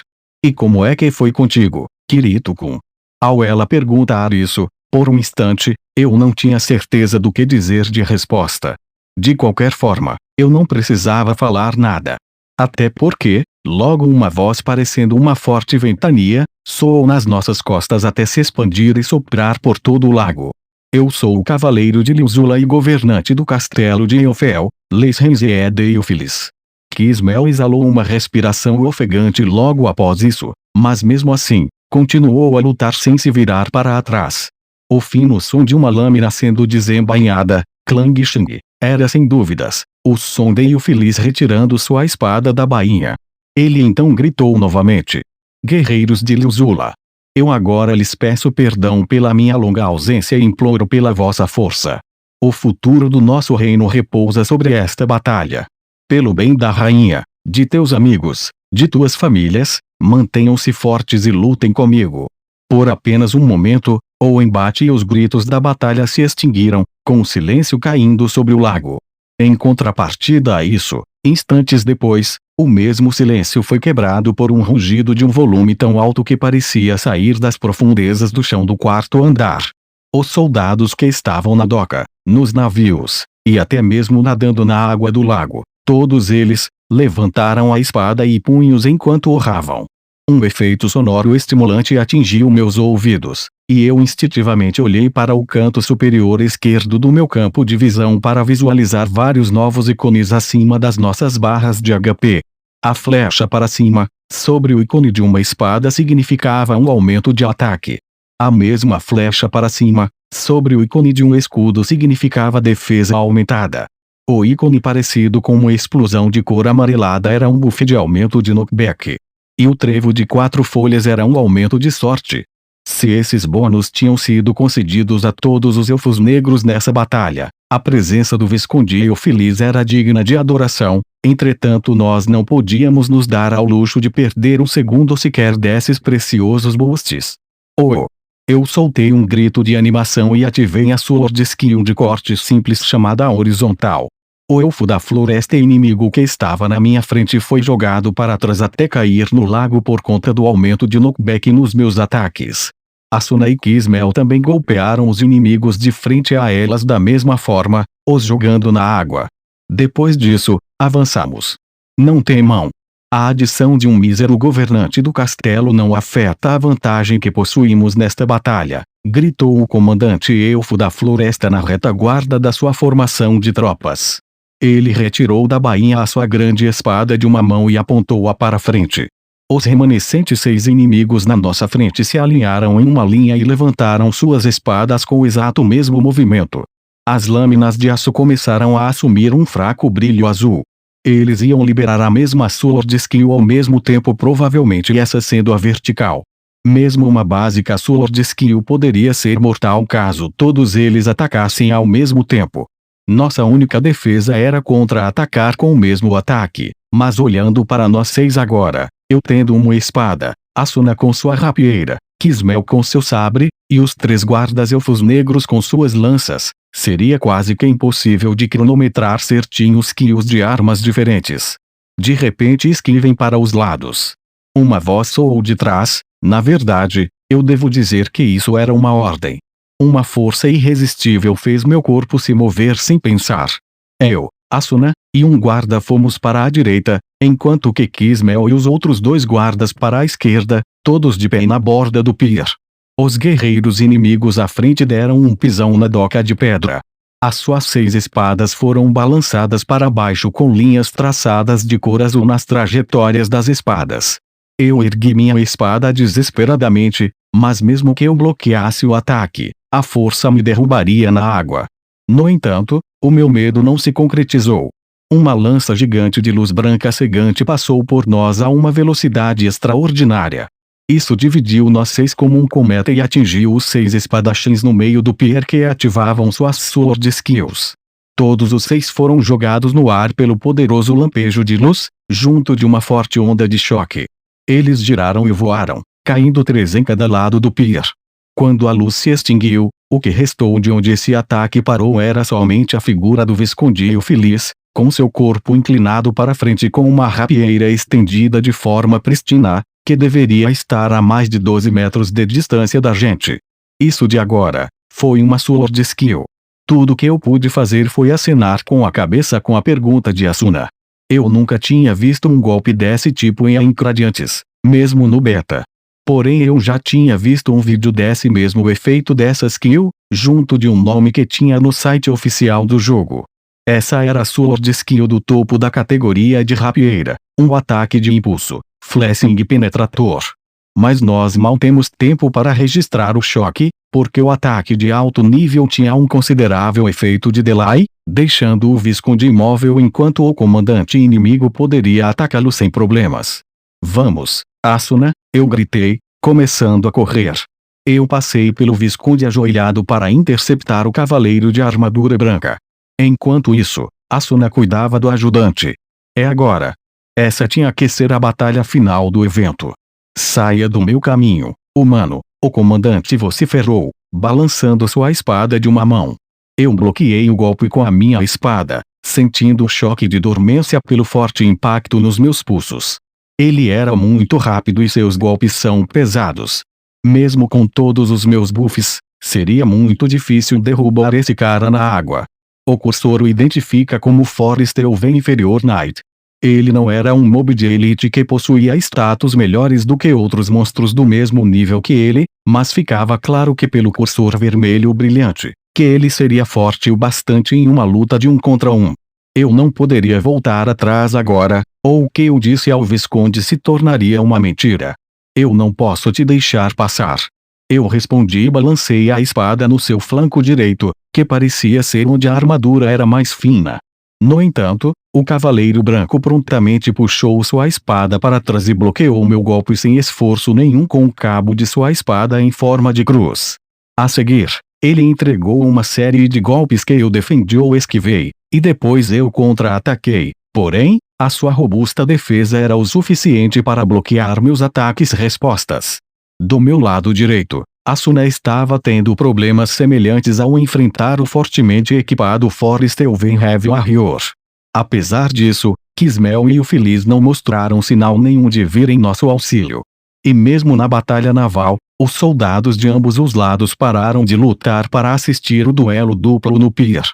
E como é que foi contigo, Kirito-kun? Ao ela perguntar isso, por um instante, eu não tinha certeza do que dizer de resposta. De qualquer forma, eu não precisava falar nada. Até porque, logo uma voz parecendo uma forte ventania, soou nas nossas costas até se expandir e soprar por todo o lago. Eu sou o cavaleiro de Liuzula e governante do castelo de Eofel, Leisrenze de Eufiliz. Kismel exalou uma respiração ofegante logo após isso, mas mesmo assim, continuou a lutar sem se virar para trás. O fino som de uma lâmina sendo desembainhada, clang shang, era sem dúvidas, o som de Eufiliz retirando sua espada da bainha. Ele então gritou novamente: guerreiros de Liuzula, eu agora lhes peço perdão pela minha longa ausência e imploro pela vossa força. O futuro do nosso reino repousa sobre esta batalha. Pelo bem da rainha, de teus amigos, de tuas famílias, mantenham-se fortes e lutem comigo. Por apenas um momento, o embate e os gritos da batalha se extinguiram, com o silêncio caindo sobre o lago. Em contrapartida a isso, instantes depois, o mesmo silêncio foi quebrado por um rugido de um volume tão alto que parecia sair das profundezas do chão do 4º andar. Os soldados que estavam na doca, nos navios, e até mesmo nadando na água do lago, todos eles, levantaram a espada e punhos enquanto urravam. Um efeito sonoro estimulante atingiu meus ouvidos, e eu instintivamente olhei para o canto superior esquerdo do meu campo de visão para visualizar vários novos ícones acima das nossas barras de HP. A flecha para cima, sobre o ícone de uma espada significava um aumento de ataque. A mesma flecha para cima, sobre o ícone de um escudo significava defesa aumentada. O ícone parecido com uma explosão de cor amarelada era um buff de aumento de knockback. E o trevo de 4 folhas era um aumento de sorte. Se esses bônus tinham sido concedidos a todos os elfos negros nessa batalha, a presença do Visconde Eufiliz era digna de adoração, entretanto nós não podíamos nos dar ao luxo de perder um segundo sequer desses preciosos boosts. Oh! Eu soltei um grito de animação e ativei a Sword Skill de corte simples chamada horizontal. O elfo da floresta inimigo que estava na minha frente foi jogado para trás até cair no lago por conta do aumento de knockback nos meus ataques. Asuna e Kismel também golpearam os inimigos de frente a elas da mesma forma, os jogando na água. Depois disso, avançamos. Não temam. A adição de um mísero governante do castelo não afeta a vantagem que possuímos nesta batalha, gritou o comandante elfo da floresta na retaguarda da sua formação de tropas. Ele retirou da bainha a sua grande espada de uma mão e apontou-a para frente. Os remanescentes 6 inimigos na nossa frente se alinharam em uma linha e levantaram suas espadas com o exato mesmo movimento. As lâminas de aço começaram a assumir um fraco brilho azul. Eles iam liberar a mesma Sword Skill ao mesmo tempo, provavelmente essa sendo a vertical. Mesmo uma básica Sword Skill poderia ser mortal caso todos eles atacassem ao mesmo tempo. Nossa única defesa era contra-atacar com o mesmo ataque, mas olhando para nós 6 agora, eu tendo uma espada, Asuna com sua rapieira, Kismel com seu sabre, e os 3 guardas elfos negros com suas lanças, seria quase que impossível de cronometrar certinhos kills de armas diferentes. De repente esquivem para os lados. Uma voz soou de trás, na verdade, eu devo dizer que isso era uma ordem. Uma força irresistível fez meu corpo se mover sem pensar. Eu, Asuna, e um guarda fomos para a direita, enquanto que Kismel e os outros 2 guardas para a esquerda, todos de pé na borda do pier. Os guerreiros inimigos à frente deram um pisão na doca de pedra. As suas 6 espadas foram balançadas para baixo com linhas traçadas de cor azul nas trajetórias das espadas. Eu ergui minha espada desesperadamente, mas mesmo que eu bloqueasse o ataque, a força me derrubaria na água. No entanto, o meu medo não se concretizou. Uma lança gigante de luz branca cegante passou por nós a uma velocidade extraordinária. Isso dividiu nós 6 como um cometa e atingiu os 6 espadachins no meio do pier que ativavam suas Sword Skills. Todos os 6 foram jogados no ar pelo poderoso lampejo de luz, junto de uma forte onda de choque. Eles giraram e voaram, caindo 3 em cada lado do pier. Quando a luz se extinguiu, o que restou de onde esse ataque parou era somente a figura do Visconde Feliz, com seu corpo inclinado para frente com uma rapieira estendida de forma prístina, que deveria estar a mais de 12 metros de distância da gente. Isso de agora, foi uma Sword Skill. Tudo que eu pude fazer foi acenar com a cabeça com a pergunta de Asuna. Eu nunca tinha visto um golpe desse tipo em Aincrad antes, mesmo no beta. Porém eu já tinha visto um vídeo desse mesmo efeito dessa skill, junto de um nome que tinha no site oficial do jogo. Essa era a Sword Skill do topo da categoria de rapieira, um ataque de impulso, Flashing Penetrator. Mas nós mal temos tempo para registrar o choque, porque o ataque de alto nível tinha um considerável efeito de delay, deixando o Visconde imóvel enquanto o comandante inimigo poderia atacá-lo sem problemas. Vamos, Asuna, eu gritei, começando a correr. Eu passei pelo Visconde ajoelhado para interceptar o cavaleiro de armadura branca. Enquanto isso, Asuna cuidava do ajudante. É agora. Essa tinha que ser a batalha final do evento. Saia do meu caminho, humano, o comandante vociferou, balançando sua espada de uma mão. Eu bloqueei o golpe com a minha espada, sentindo o choque de dormência pelo forte impacto nos meus pulsos. Ele era muito rápido e seus golpes são pesados. Mesmo com todos os meus buffs, seria muito difícil derrubar esse cara na água. O cursor o identifica como Forest Elven Inferior Knight. Ele não era um mob de elite que possuía status melhores do que outros monstros do mesmo nível que ele, mas ficava claro que pelo cursor vermelho brilhante, que ele seria forte o bastante em uma luta de 1 contra 1. Eu não poderia voltar atrás agora, ou o que eu disse ao Visconde se tornaria uma mentira. Eu não posso te deixar passar. Eu respondi e balancei a espada no seu flanco direito, que parecia ser onde a armadura era mais fina. No entanto, o cavaleiro branco prontamente puxou sua espada para trás e bloqueou meu golpe sem esforço nenhum com o cabo de sua espada em forma de cruz. A seguir, ele entregou uma série de golpes que eu defendi ou esquivei, e depois eu contra-ataquei. Porém, a sua robusta defesa era o suficiente para bloquear meus ataques-respostas. Do meu lado direito, Asuna estava tendo problemas semelhantes ao enfrentar o fortemente equipado Forest Elven Heavy Warrior, Apesar disso, Quismel e o Feliz não mostraram sinal nenhum de vir em nosso auxílio. E mesmo na batalha naval, os soldados de ambos os lados pararam de lutar para assistir o duelo duplo no pier.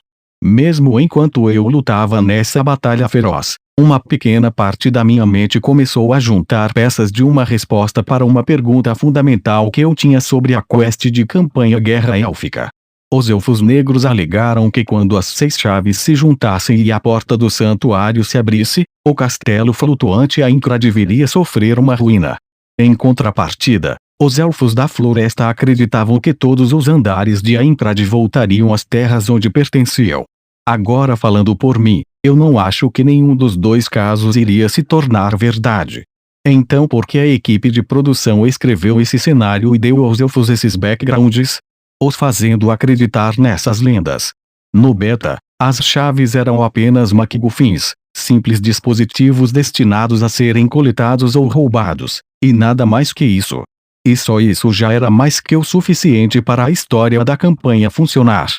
Mesmo enquanto eu lutava nessa batalha feroz, uma pequena parte da minha mente começou a juntar peças de uma resposta para uma pergunta fundamental que eu tinha sobre a quest de campanha Guerra Élfica. Os elfos negros alegaram que quando as 6 chaves se juntassem e a porta do santuário se abrisse, o castelo flutuante Aincrad viria sofrer uma ruína. Em contrapartida, os elfos da floresta acreditavam que todos os andares de Aincrad voltariam às terras onde pertenciam. Agora falando por mim, eu não acho que nenhum dos dois casos iria se tornar verdade. Então por que a equipe de produção escreveu esse cenário e deu aos elfos esses backgrounds? Os fazendo acreditar nessas lendas. No beta, as chaves eram apenas MacGuffins, simples dispositivos destinados a serem coletados ou roubados, e nada mais que isso. E só isso já era mais que o suficiente para a história da campanha funcionar.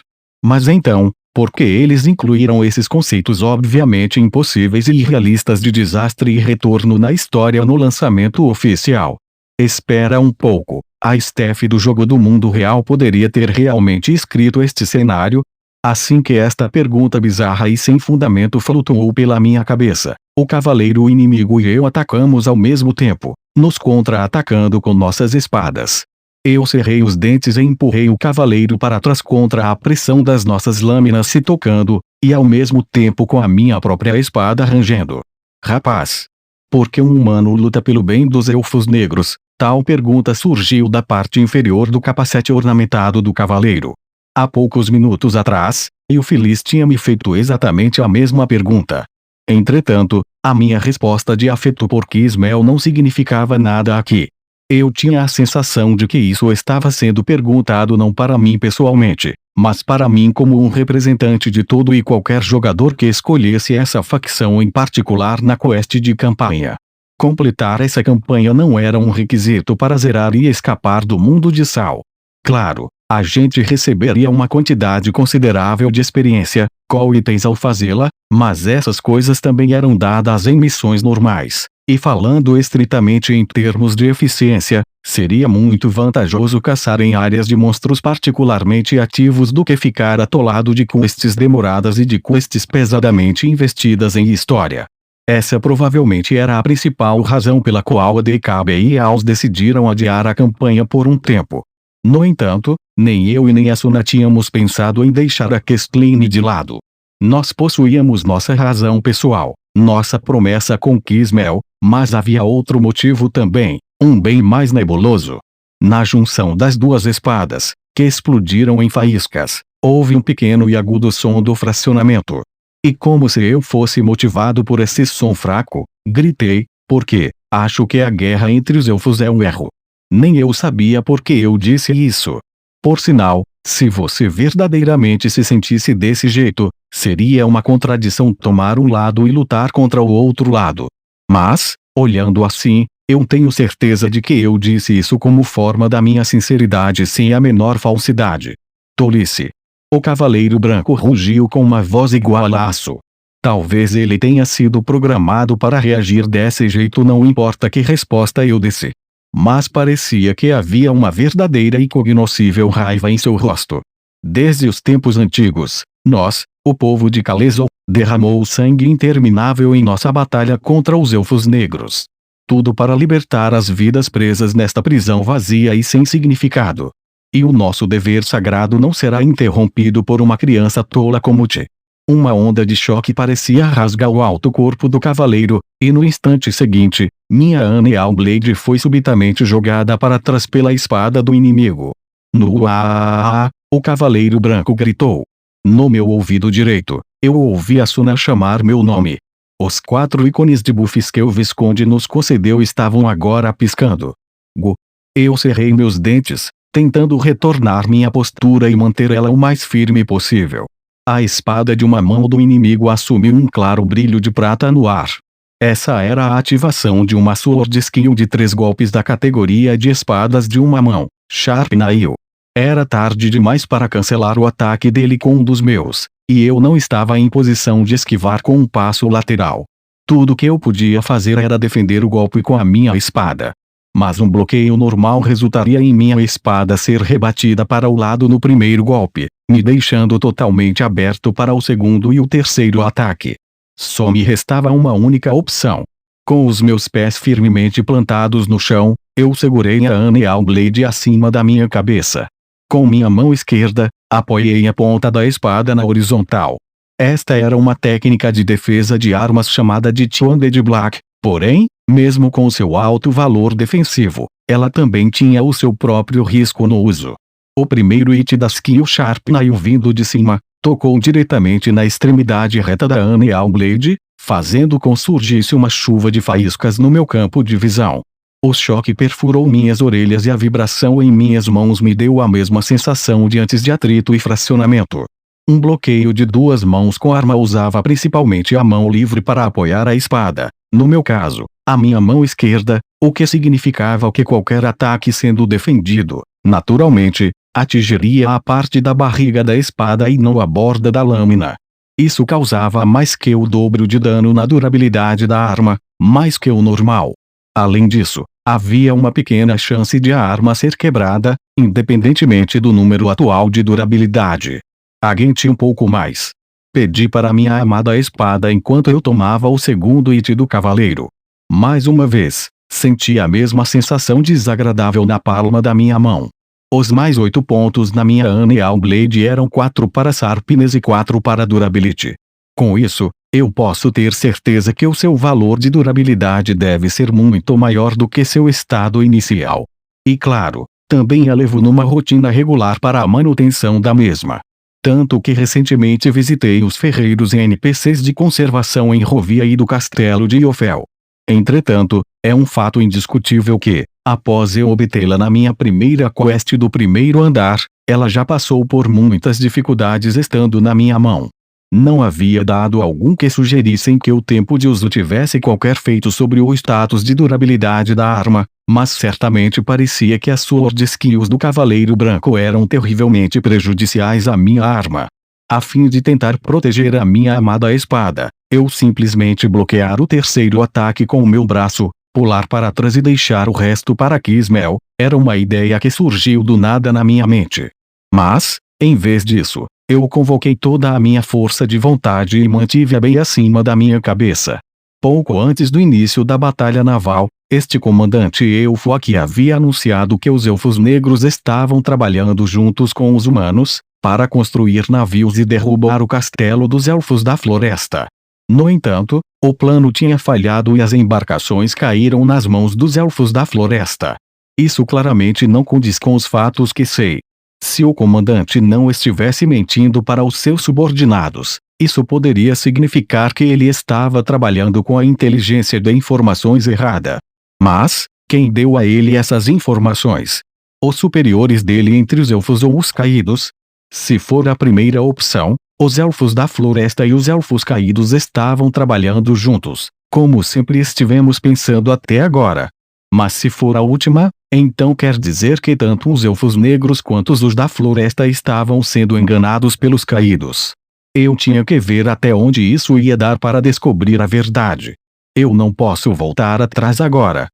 Mas então, por que eles incluíram esses conceitos obviamente impossíveis e irrealistas de desastre e retorno na história no lançamento oficial? Espera um pouco, a staff do jogo do mundo real poderia ter realmente escrito este cenário? Assim que esta pergunta bizarra e sem fundamento flutuou pela minha cabeça, o cavaleiro inimigo e eu atacamos ao mesmo tempo, nos contra-atacando com nossas espadas. Eu cerrei os dentes e empurrei o cavaleiro para trás contra a pressão das nossas lâminas se tocando, e ao mesmo tempo com a minha própria espada rangendo. Rapaz! Por que um humano luta pelo bem dos elfos negros? Tal pergunta surgiu da parte inferior do capacete ornamentado do cavaleiro. Há poucos minutos atrás, o Feliz tinha me feito exatamente a mesma pergunta. Entretanto, a minha resposta de afeto por Quismel não significava nada aqui. Eu tinha a sensação de que isso estava sendo perguntado não para mim pessoalmente, mas para mim como um representante de todo e qualquer jogador que escolhesse essa facção em particular na quest de campanha. Completar essa campanha não era um requisito para zerar e escapar do mundo de Sal. Claro, a gente receberia uma quantidade considerável de experiência, itens ao fazê-la, mas essas coisas também eram dadas em missões normais. E falando estritamente em termos de eficiência, seria muito vantajoso caçar em áreas de monstros particularmente ativos do que ficar atolado de quests demoradas e de quests pesadamente investidas em história. Essa provavelmente era a principal razão pela qual a DKB e AUS decidiram adiar a campanha por um tempo. No entanto, nem eu e nem a Suna tínhamos pensado em deixar a questline de lado. Nós possuíamos nossa razão pessoal, nossa promessa com Quismel, mas havia outro motivo também, um bem mais nebuloso. Na junção das duas espadas, que explodiram em faíscas, houve um pequeno e agudo som do fracionamento. E como se eu fosse motivado por esse som fraco, gritei, porque acho que a guerra entre os elfos é um erro. Nem eu sabia por que eu disse isso. Por sinal, se você verdadeiramente se sentisse desse jeito, seria uma contradição tomar um lado e lutar contra o outro lado. Mas, olhando assim, eu tenho certeza de que eu disse isso como forma da minha sinceridade sem a menor falsidade. Tolice. O cavaleiro branco rugiu com uma voz igual a aço. Talvez ele tenha sido programado para reagir desse jeito, não importa que resposta eu desse. Mas parecia que havia uma verdadeira e cognoscível raiva em seu rosto. Desde os tempos antigos, nós, o povo de Kalezo, derramou sangue interminável em nossa batalha contra os elfos negros. Tudo para libertar as vidas presas nesta prisão vazia e sem significado. E o nosso dever sagrado não será interrompido por uma criança tola como Te. Uma onda de choque parecia rasgar o alto corpo do cavaleiro, e no instante seguinte, minha Aneal Blade foi subitamente jogada para trás pela espada do inimigo. O cavaleiro branco gritou. No meu ouvido direito, eu ouvi a Suna chamar meu nome. Os 4 ícones de buffs que o Visconde nos concedeu estavam agora piscando. Eu cerrei meus dentes, tentando retornar minha postura e manter ela o mais firme possível. A espada de uma mão do inimigo assumiu um claro brilho de prata no ar. Essa era a ativação de uma Sword Skill de 3 golpes da categoria de espadas de uma mão, Sharp Nail. Era tarde demais para cancelar o ataque dele com um dos meus, e eu não estava em posição de esquivar com um passo lateral. Tudo que eu podia fazer era defender o golpe com a minha espada. Mas um bloqueio normal resultaria em minha espada ser rebatida para o lado no primeiro golpe, me deixando totalmente aberto para o segundo e o terceiro ataque. Só me restava uma única opção. Com os meus pés firmemente plantados no chão, eu segurei a Aneal Blade acima da minha cabeça. Com minha mão esquerda, apoiei a ponta da espada na horizontal. Esta era uma técnica de defesa de armas chamada de Two-Handed Block, porém, mesmo com seu alto valor defensivo, ela também tinha o seu próprio risco no uso. O primeiro hit da skill Sharp Nail vindo de cima, tocou diretamente na extremidade reta da Aneal Blade, fazendo com que surgisse uma chuva de faíscas no meu campo de visão. O choque perfurou minhas orelhas e a vibração em minhas mãos me deu a mesma sensação de antes de atrito e fracionamento. Um bloqueio de duas mãos com arma usava principalmente a mão livre para apoiar a espada, no meu caso, a minha mão esquerda, o que significava que qualquer ataque sendo defendido, naturalmente, atingiria a parte da barriga da espada e não a borda da lâmina. Isso causava mais que o dobro de dano na durabilidade da arma, mais que o normal. Além disso, havia uma pequena chance de a arma ser quebrada, independentemente do número atual de durabilidade. Aguente um pouco mais. Pedi para minha amada espada enquanto eu tomava o segundo hit do cavaleiro. Mais uma vez, senti a mesma sensação desagradável na palma da minha mão. Os mais 8 pontos na minha Aneal Blade eram 4 para Sharpness e 4 para Durability. Com isso, eu posso ter certeza que o seu valor de durabilidade deve ser muito maior do que seu estado inicial. E claro, também a levo numa rotina regular para a manutenção da mesma. Tanto que recentemente visitei os ferreiros e NPCs de conservação em Rovia e do Castelo de Iofel. Entretanto, é um fato indiscutível que, após eu obtê-la na minha primeira quest do primeiro andar, ela já passou por muitas dificuldades estando na minha mão. Não havia dado algum que sugerissem que o tempo de uso tivesse qualquer efeito sobre o status de durabilidade da arma, mas certamente parecia que as sword skills do Cavaleiro Branco eram terrivelmente prejudiciais à minha arma. A fim de tentar proteger a minha amada espada, eu simplesmente bloquear o terceiro ataque com o meu braço, pular para trás e deixar o resto para Kismel, era uma ideia que surgiu do nada na minha mente. Mas, em vez disso, eu convoquei toda a minha força de vontade e mantive-a bem acima da minha cabeça. Pouco antes do início da batalha naval, este comandante elfo aqui havia anunciado que os elfos negros estavam trabalhando juntos com os humanos, para construir navios e derrubar o castelo dos elfos da floresta. No entanto, o plano tinha falhado e as embarcações caíram nas mãos dos elfos da floresta. Isso claramente não condiz com os fatos que sei. Se o comandante não estivesse mentindo para os seus subordinados, isso poderia significar que ele estava trabalhando com a inteligência de informações errada. Mas, quem deu a ele essas informações? Os superiores dele entre os elfos ou os caídos? Se for a primeira opção, os elfos da floresta e os elfos caídos estavam trabalhando juntos, como sempre estivemos pensando até agora. Mas se for a última, então quer dizer que tanto os elfos negros quanto os da floresta estavam sendo enganados pelos caídos. Eu tinha que ver até onde isso ia dar para descobrir a verdade. Eu não posso voltar atrás agora.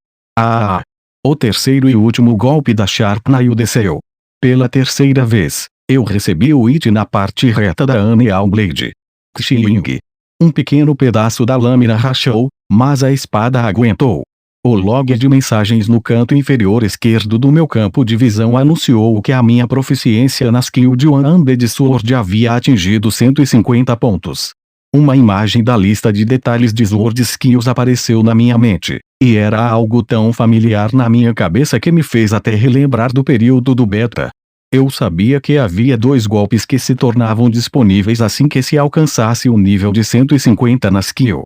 O terceiro e último golpe da Sharp Nail desceu. Pela terceira vez, eu recebi o hit na parte reta da Aneal Blade. Xing. Um pequeno pedaço da lâmina rachou, mas a espada aguentou. O log de mensagens no canto inferior esquerdo do meu campo de visão anunciou que a minha proficiência na skill de One-Handed Sword havia atingido 150 pontos. Uma imagem da lista de detalhes de Sword Skills apareceu na minha mente, e era algo tão familiar na minha cabeça que me fez até relembrar do período do beta. Eu sabia que havia 2 golpes que se tornavam disponíveis assim que se alcançasse o nível de 150 na skill.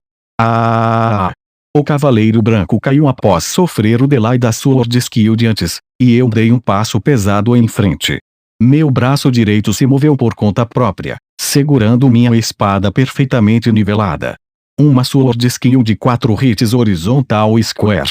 O Cavaleiro Branco caiu após sofrer o delay da Sword Skill de antes, e eu dei um passo pesado em frente. Meu braço direito se moveu por conta própria, segurando minha espada perfeitamente nivelada. Uma Sword Skill de 4 hits horizontal square.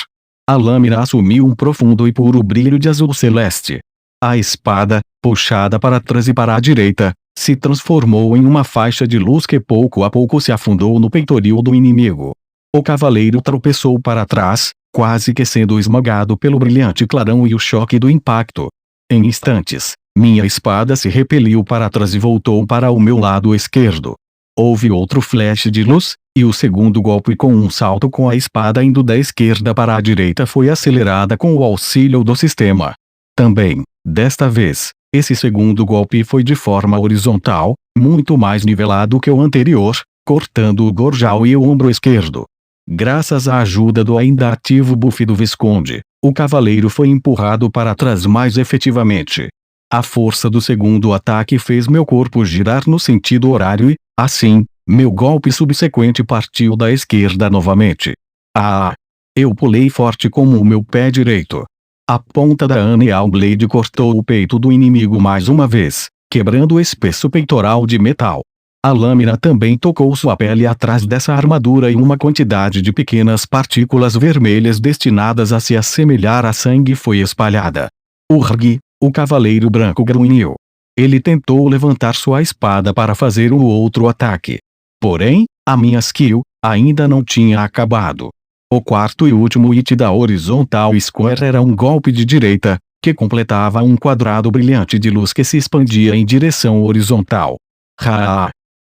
A lâmina assumiu um profundo e puro brilho de azul celeste. A espada, puxada para trás e para a direita, se transformou em uma faixa de luz que pouco a pouco se afundou no peitoril do inimigo. O cavaleiro tropeçou para trás, quase que sendo esmagado pelo brilhante clarão e o choque do impacto. Em instantes, minha espada se repeliu para trás e voltou para o meu lado esquerdo. Houve outro flash de luz, e o segundo golpe com um salto com a espada indo da esquerda para a direita foi acelerada com o auxílio do sistema. Também, desta vez, esse segundo golpe foi de forma horizontal, muito mais nivelado que o anterior, cortando o gorjal e o ombro esquerdo. Graças à ajuda do ainda ativo buff do Visconde, o cavaleiro foi empurrado para trás mais efetivamente. A força do segundo ataque fez meu corpo girar no sentido horário e, assim, meu golpe subsequente partiu da esquerda novamente. Eu pulei forte como o meu pé direito. A ponta da Aneal Blade cortou o peito do inimigo mais uma vez, quebrando o espesso peitoral de metal. A lâmina também tocou sua pele atrás dessa armadura e uma quantidade de pequenas partículas vermelhas destinadas a se assemelhar a sangue foi espalhada. Urg! O cavaleiro branco grunhiu. Ele tentou levantar sua espada para fazer um outro ataque. Porém, a minha skill ainda não tinha acabado. O quarto e último hit da Horizontal Square era um golpe de direita, que completava um quadrado brilhante de luz que se expandia em direção horizontal.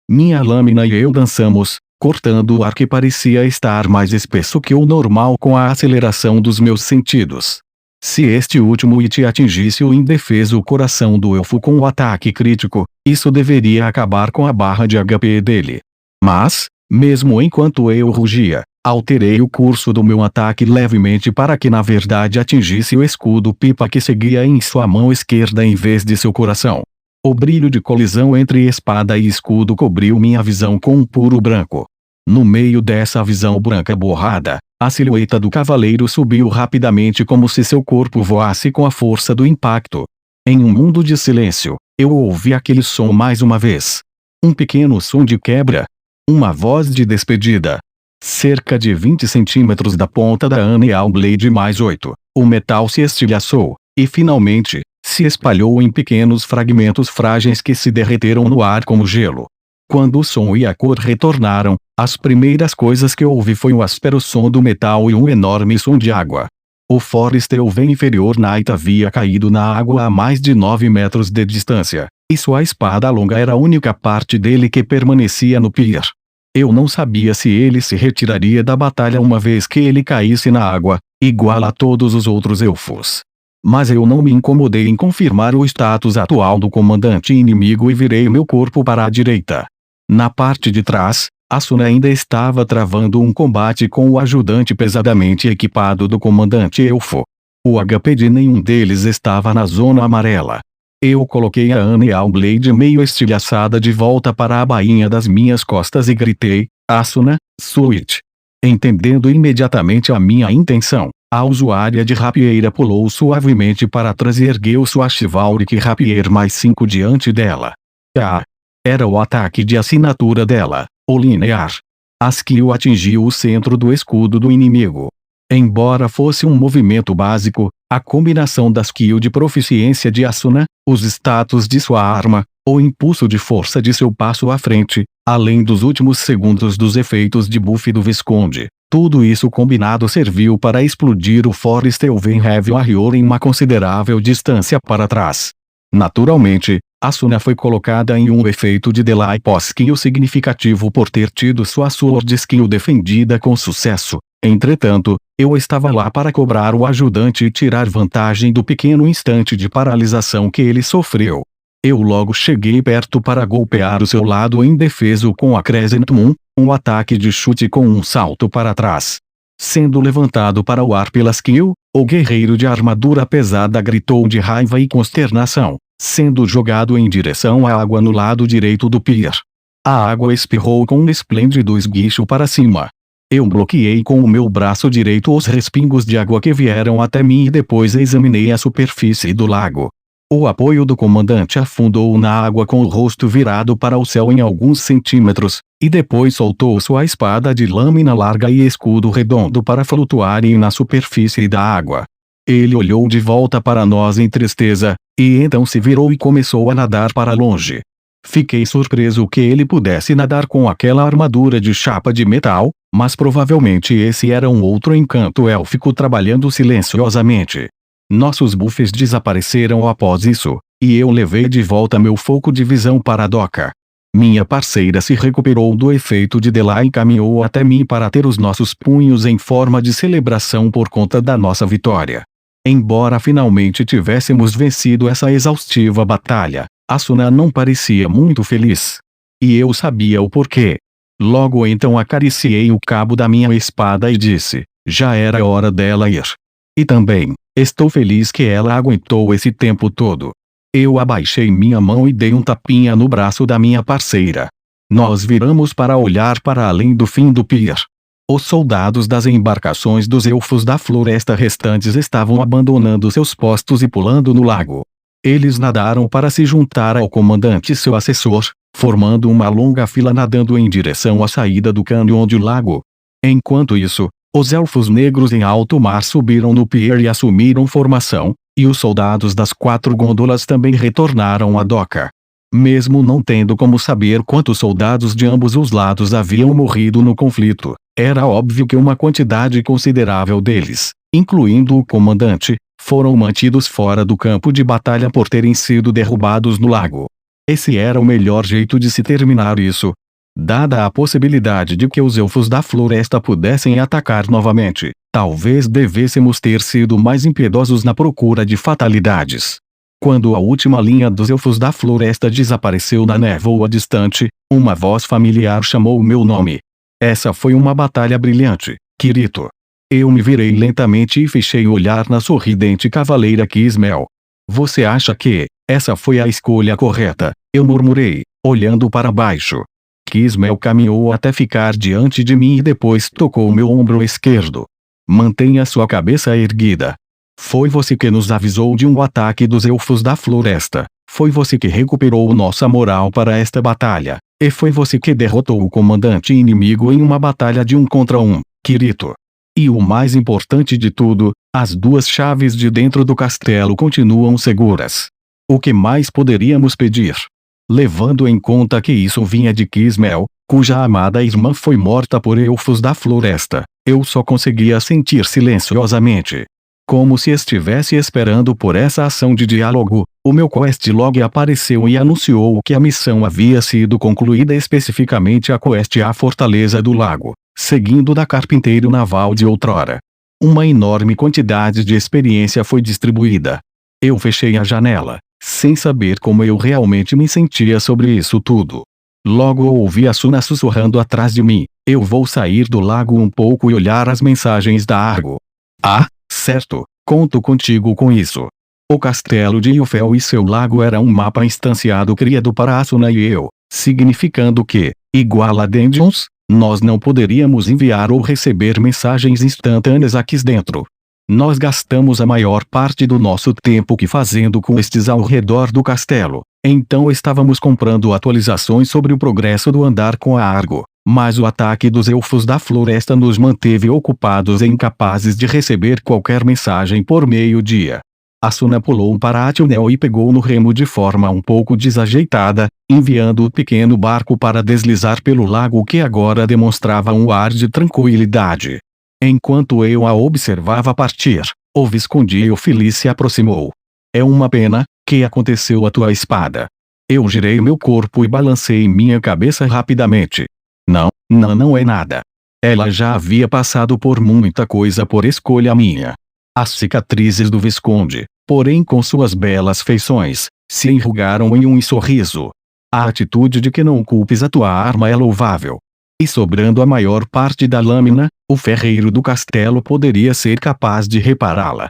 Minha lâmina e eu dançamos, cortando o ar que parecia estar mais espesso que o normal com a aceleração dos meus sentidos. Se este último hit atingisse o indefeso coração do elfo com o ataque crítico, isso deveria acabar com a barra de HP dele. Mas, mesmo enquanto eu rugia, alterei o curso do meu ataque levemente para que na verdade atingisse o escudo pipa que seguia em sua mão esquerda em vez de seu coração. O brilho de colisão entre espada e escudo cobriu minha visão com um puro branco. No meio dessa visão branca borrada, a silhueta do cavaleiro subiu rapidamente como se seu corpo voasse com a força do impacto. Em um mundo de silêncio, eu ouvi aquele som mais uma vez. Um pequeno som de quebra. Uma voz de despedida. Cerca de 20 centímetros da ponta da Aneal Blade mais 8, o metal se estilhaçou, e finalmente, se espalhou em pequenos fragmentos frágeis que se derreteram no ar como gelo. Quando o som e a cor retornaram, as primeiras coisas que ouvi foi um áspero som do metal e um enorme som de água. O Foresteelven inferior Knight havia caído na água a mais de 9 metros de distância, e sua espada longa era a única parte dele que permanecia no pier. Eu não sabia se ele se retiraria da batalha uma vez que ele caísse na água, igual a todos os outros elfos. Mas eu não me incomodei em confirmar o status atual do comandante inimigo e virei meu corpo para a direita. Na parte de trás, Asuna ainda estava travando um combate com o ajudante pesadamente equipado do comandante elfo. O HP de nenhum deles estava na zona amarela. Eu coloquei a Aneal Blade meio estilhaçada de volta para a bainha das minhas costas e gritei, Asuna, switch. Entendendo imediatamente a minha intenção, a usuária de rapieira pulou suavemente para trás e ergueu sua Chivalric Rapier mais 5 diante dela. Era o ataque de assinatura dela, o linear. A skill atingiu o centro do escudo do inimigo. Embora fosse um movimento básico, a combinação da skill de proficiência de Asuna, os status de sua arma, o impulso de força de seu passo à frente, além dos últimos segundos dos efeitos de buff do Visconde, tudo isso combinado serviu para explodir o Foresteelven Heavy Warrior em uma considerável distância para trás. Naturalmente, Asuna foi colocada em um efeito de delay pós-skill significativo por ter tido sua sword skill defendida com sucesso. Entretanto, eu estava lá para cobrar o ajudante e tirar vantagem do pequeno instante de paralisação que ele sofreu. Eu logo cheguei perto para golpear o seu lado indefeso com a Crescent Moon, um ataque de chute com um salto para trás. Sendo levantado para o ar pela skill, o guerreiro de armadura pesada gritou de raiva e consternação, sendo jogado em direção à água no lado direito do pier. A água espirrou com um esplêndido esguicho para cima. Eu bloqueei com o meu braço direito os respingos de água que vieram até mim e depois examinei a superfície do lago. O apoio do comandante afundou na água com o rosto virado para o céu em alguns centímetros, e depois soltou sua espada de lâmina larga e escudo redondo para flutuarem na superfície da água. Ele olhou de volta para nós em tristeza, E então se virou e começou a nadar para longe. Fiquei surpreso que ele pudesse nadar com aquela armadura de chapa de metal, mas provavelmente esse era um outro encanto élfico trabalhando silenciosamente. Nossos buffs desapareceram após isso, e eu levei de volta meu foco de visão para a doca. Minha parceira se recuperou do efeito de Dela e caminhou até mim para ter os nossos punhos em forma de celebração por conta da nossa vitória. Embora finalmente tivéssemos vencido essa exaustiva batalha, Asuna não parecia muito feliz. E eu sabia o porquê. Logo então acariciei o cabo da minha espada e disse: já era hora dela ir. E também, estou feliz que ela aguentou esse tempo todo. Eu abaixei minha mão e dei um tapinha no braço da minha parceira. Nós viramos para olhar para além do fim do pier. Os soldados das embarcações dos elfos da floresta restantes estavam abandonando seus postos e pulando no lago. Eles nadaram para se juntar ao comandante e seu assessor, formando uma longa fila nadando em direção à saída do cânion do lago. Enquanto isso, os elfos negros em alto mar subiram no pier e assumiram formação, e os soldados das 4 gôndolas também retornaram à doca. Mesmo não tendo como saber quantos soldados de ambos os lados haviam morrido no conflito, era óbvio que uma quantidade considerável deles, incluindo o comandante, foram mantidos fora do campo de batalha por terem sido derrubados no lago. Esse era o melhor jeito de se terminar isso. Dada a possibilidade de que os elfos da floresta pudessem atacar novamente, talvez devêssemos ter sido mais impiedosos na procura de fatalidades. Quando a última linha dos elfos da floresta desapareceu na névoa distante, uma voz familiar chamou meu nome. Essa foi uma batalha brilhante, Kirito. Eu me virei lentamente e fechei o olhar na sorridente cavaleira Kismel. Você acha que essa foi a escolha correta? Eu murmurei, olhando para baixo. Kismel caminhou até ficar diante de mim e depois tocou meu ombro esquerdo. Mantenha sua cabeça erguida. Foi você que nos avisou de um ataque dos elfos da floresta. Foi você que recuperou nossa moral para esta batalha. E foi você que derrotou o comandante inimigo em uma batalha de 1 contra 1, Kirito. E o mais importante de tudo, as 2 chaves de dentro do castelo continuam seguras. O que mais poderíamos pedir? Levando em conta que isso vinha de Kismel, cuja amada irmã foi morta por elfos da floresta, eu só conseguia sentir silenciosamente. Como se estivesse esperando por essa ação de diálogo, o meu quest log apareceu e anunciou que a missão havia sido concluída, especificamente a quest à Fortaleza do Lago, seguindo da carpinteiro naval de outrora. Uma enorme quantidade de experiência foi distribuída. Eu fechei a janela, sem saber como eu realmente me sentia sobre isso tudo. Logo ouvi Asuna sussurrando atrás de mim: eu vou sair do lago um pouco e olhar as mensagens da Argo. Ah, certo, conto contigo com isso. O castelo de Yufel e seu lago era um mapa instanciado criado para Asuna e eu, significando que, igual a Dungeons, nós não poderíamos enviar ou receber mensagens instantâneas aqui dentro. Nós gastamos a maior parte do nosso tempo fazendo quests ao redor do castelo, então estávamos comprando atualizações sobre o progresso do andar com a Argo, mas o ataque dos elfos da floresta nos manteve ocupados e incapazes de receber qualquer mensagem por meio-dia. Asuna pulou para a túnel e pegou no remo de forma um pouco desajeitada, enviando o pequeno barco para deslizar pelo lago que agora demonstrava um ar de tranquilidade. Enquanto eu a observava partir, o Visconde Eofili se aproximou. É uma pena, que aconteceu à tua espada? Eu girei meu corpo e balancei minha cabeça rapidamente. Não é nada. Ela já havia passado por muita coisa por escolha minha. As cicatrizes do Visconde, porém com suas belas feições, se enrugaram em um sorriso. A atitude de que não culpes a tua arma é louvável. E sobrando a maior parte da lâmina, o ferreiro do castelo poderia ser capaz de repará-la.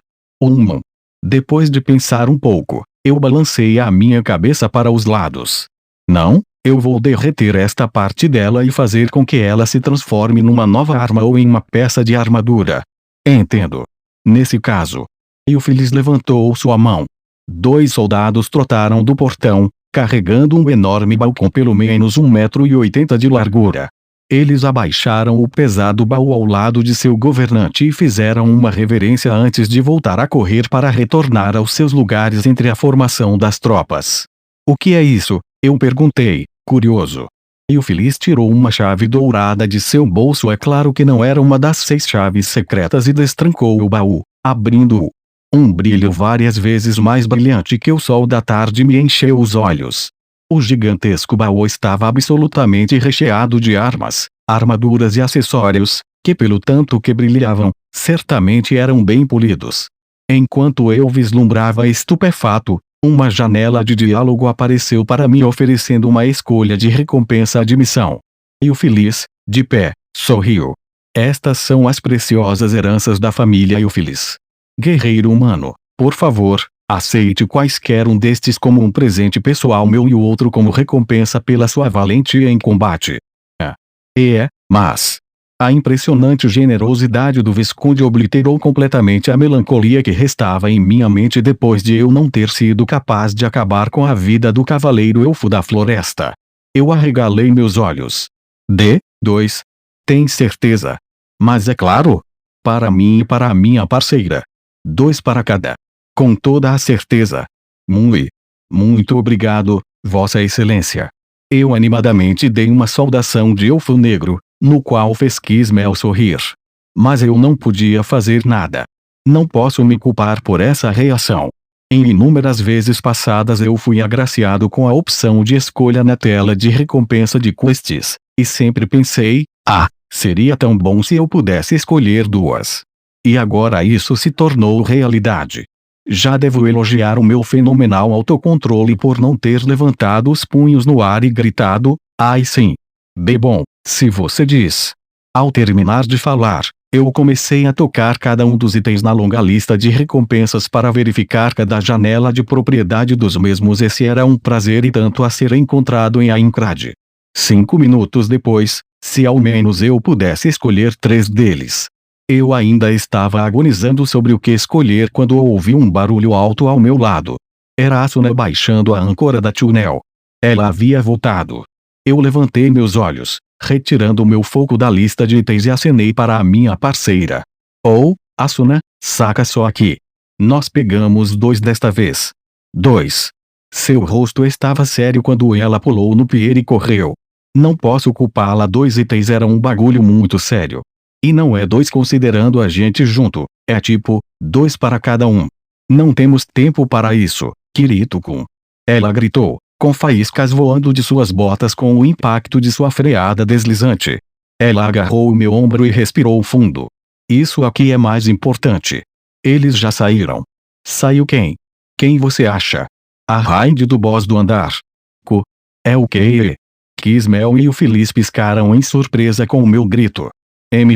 Depois de pensar um pouco, eu balancei a minha cabeça para os lados. Não, eu vou derreter esta parte dela e fazer com que ela se transforme numa nova arma ou em uma peça de armadura. Entendo. Nesse caso. Eofili levantou sua mão. 2 soldados trotaram do portão, carregando um enorme balcão pelo menos 1,80 m de largura. Eles abaixaram o pesado baú ao lado de seu governante e fizeram uma reverência antes de voltar a correr para retornar aos seus lugares entre a formação das tropas. O que é isso? Eu perguntei, curioso. E o Phyllis tirou uma chave dourada de seu bolso, é claro que não era uma das 6 chaves secretas, e destrancou o baú, abrindo-o. Um brilho várias vezes mais brilhante que o sol da tarde me encheu os olhos. O gigantesco baú estava absolutamente recheado de armas, armaduras e acessórios, que pelo tanto que brilhavam, certamente eram bem polidos. Enquanto eu vislumbrava estupefato, uma janela de diálogo apareceu para mim oferecendo uma escolha de recompensa de missão. E o Phyllis, de pé, sorriu. Estas são as preciosas heranças da família Euphilis. Guerreiro humano, por favor, aceite quaisquer um destes como um presente pessoal meu e o outro como recompensa pela sua valentia em combate. Mas a impressionante generosidade do Visconde obliterou completamente a melancolia que restava em minha mente depois de eu não ter sido capaz de acabar com a vida do cavaleiro elfo da floresta. Eu arregalei meus olhos. D2. Tem certeza? Mas é claro. Para mim e para a minha parceira. 2 para cada. Com toda a certeza. Muito obrigado, Vossa Excelência. Eu animadamente dei uma saudação de elfo negro, no qual fez Kismel sorrir. Mas eu não podia fazer nada. Não posso me culpar por essa reação. Em inúmeras vezes passadas eu fui agraciado com a opção de escolha na tela de recompensa de quests, e sempre pensei, seria tão bom se eu pudesse escolher 2. E agora isso se tornou realidade. Já devo elogiar o meu fenomenal autocontrole por não ter levantado os punhos no ar e gritado, ai sim. Bom, se você diz. Ao terminar de falar, eu comecei a tocar cada um dos itens na longa lista de recompensas para verificar cada janela de propriedade dos mesmos. Esse era um prazer e tanto a ser encontrado em Aincrad. 5 minutos depois, se ao menos eu pudesse escolher 3 deles. Eu ainda estava agonizando sobre o que escolher quando ouvi um barulho alto ao meu lado. Era Asuna baixando a âncora da túnel. Ela havia voltado. Eu levantei meus olhos, retirando meu foco da lista de itens e acenei para a minha parceira. Asuna, saca só aqui. Nós pegamos 2 desta vez. 2. Seu rosto estava sério quando ela pulou no pier e correu. Não posso culpá-la, 2 itens eram um bagulho muito sério. E não é 2 considerando a gente junto, é tipo, 2 para cada um. Não temos tempo para isso, Kirito-kun. Ela gritou, com faíscas voando de suas botas com o impacto de sua freada deslizante. Ela agarrou o meu ombro e respirou fundo. Isso aqui é mais importante. Eles já saíram. Saiu quem? Quem você acha? A raid do boss do andar. É o quê? Kismel e o Phyllis piscaram em surpresa com o meu grito.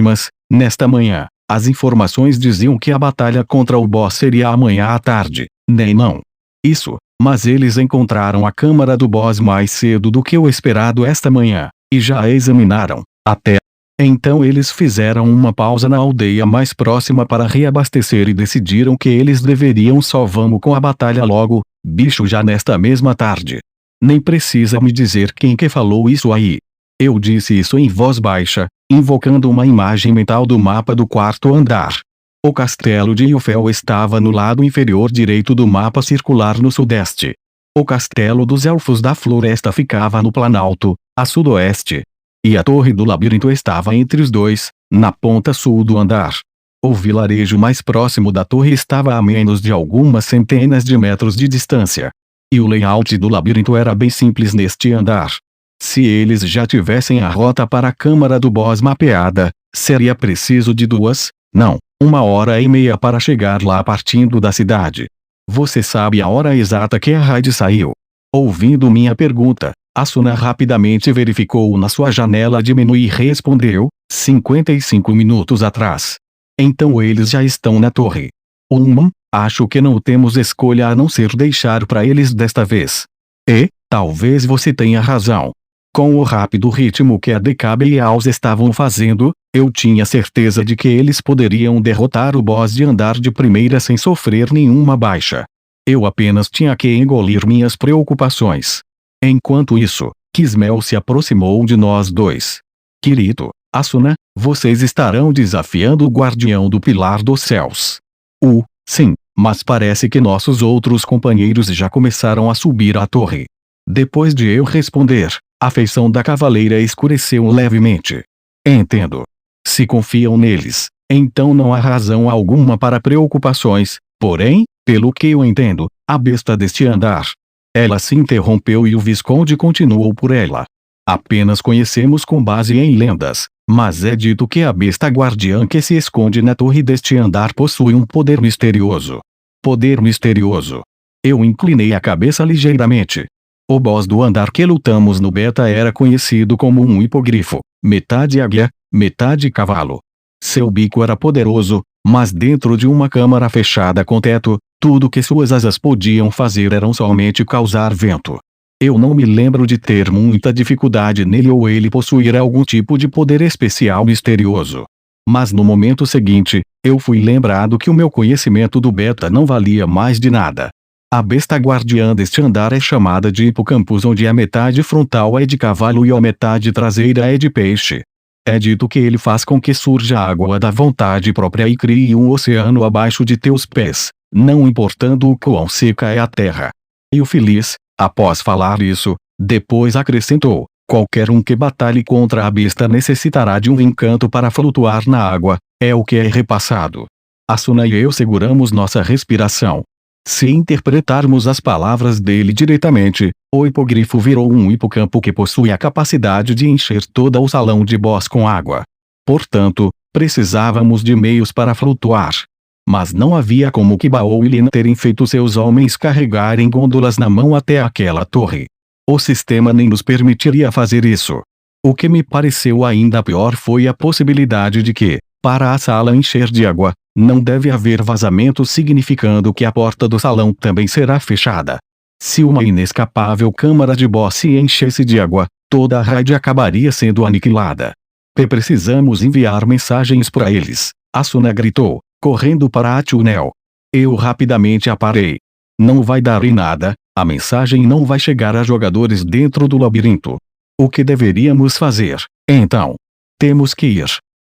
Mas, nesta manhã, as informações diziam que a batalha contra o boss seria amanhã à tarde, nem não. Isso, mas eles encontraram a câmara do boss mais cedo do que o esperado esta manhã, e já a examinaram, até. Então eles fizeram uma pausa na aldeia mais próxima para reabastecer e decidiram que eles deveriam vamos com a batalha logo, bicho, já nesta mesma tarde. Nem precisa me dizer quem que falou isso aí. Eu disse isso em voz baixa, invocando uma imagem mental do mapa do 4º andar. O castelo de Yufel estava no lado inferior direito do mapa circular no sudeste. O castelo dos elfos da floresta ficava no planalto, a sudoeste. E a torre do labirinto estava entre os dois, na ponta sul do andar. O vilarejo mais próximo da torre estava a menos de algumas centenas de metros de distância. E o layout do labirinto era bem simples neste andar. Se eles já tivessem a rota para a câmara do boss mapeada, seria preciso de 1h30 para chegar lá partindo da cidade. Você sabe a hora exata que a raid saiu? Ouvindo minha pergunta, Asuna rapidamente verificou na sua janela de menu e respondeu, 55 minutos atrás. Então eles já estão na torre. Acho que não temos escolha a não ser deixar para eles desta vez. Talvez você tenha razão. Com o rápido ritmo que a Decabe e Aos estavam fazendo, eu tinha certeza de que eles poderiam derrotar o boss de andar de primeira sem sofrer nenhuma baixa. Eu apenas tinha que engolir minhas preocupações. Enquanto isso, Kismel se aproximou de nós dois. Kirito, Asuna, vocês estarão desafiando o guardião do Pilar dos Céus. Sim, mas parece que nossos outros companheiros já começaram a subir à torre. Depois de eu responder, a feição da cavaleira escureceu levemente. Entendo. Se confiam neles, então não há razão alguma para preocupações, porém, pelo que eu entendo, a besta deste andar. Ela se interrompeu e o Visconde continuou por ela. Apenas conhecemos com base em lendas, mas é dito que a besta guardiã que se esconde na torre deste andar possui um poder misterioso. Poder misterioso. Eu inclinei a cabeça ligeiramente. O boss do andar que lutamos no beta era conhecido como um hipogrifo, metade águia, metade cavalo. Seu bico era poderoso, mas dentro de uma câmara fechada com teto, tudo que suas asas podiam fazer era somente causar vento. Eu não me lembro de ter muita dificuldade nele ou ele possuir algum tipo de poder especial misterioso. Mas no momento seguinte, eu fui lembrado que o meu conhecimento do beta não valia mais de nada. A besta guardiã deste andar é chamada de hipocampus, onde a metade frontal é de cavalo e a metade traseira é de peixe. É dito que ele faz com que surja água da vontade própria e crie um oceano abaixo de teus pés, não importando o quão seca é a terra. E o feliz, após falar isso, depois acrescentou: qualquer um que batalhe contra a besta necessitará de um encanto para flutuar na água, é o que é repassado. Asuna e eu seguramos nossa respiração. Se interpretarmos as palavras dele diretamente, o hipogrifo virou um hipocampo que possui a capacidade de encher todo o salão de boss com água. Portanto, precisávamos de meios para flutuar. Mas não havia como Kibao e Lina terem feito seus homens carregarem gôndolas na mão até aquela torre. O sistema nem nos permitiria fazer isso. O que me pareceu ainda pior foi a possibilidade de que, para a sala encher de água, não deve haver vazamento, significando que a porta do salão também será fechada. Se uma inescapável câmara de boss se enchesse de água, toda a raid acabaria sendo aniquilada. Precisamos enviar mensagens para eles, Asuna gritou, correndo para a túnel. Eu rapidamente a parei. Não vai dar em nada, a mensagem não vai chegar a jogadores dentro do labirinto. O que deveríamos fazer, então? Temos que ir.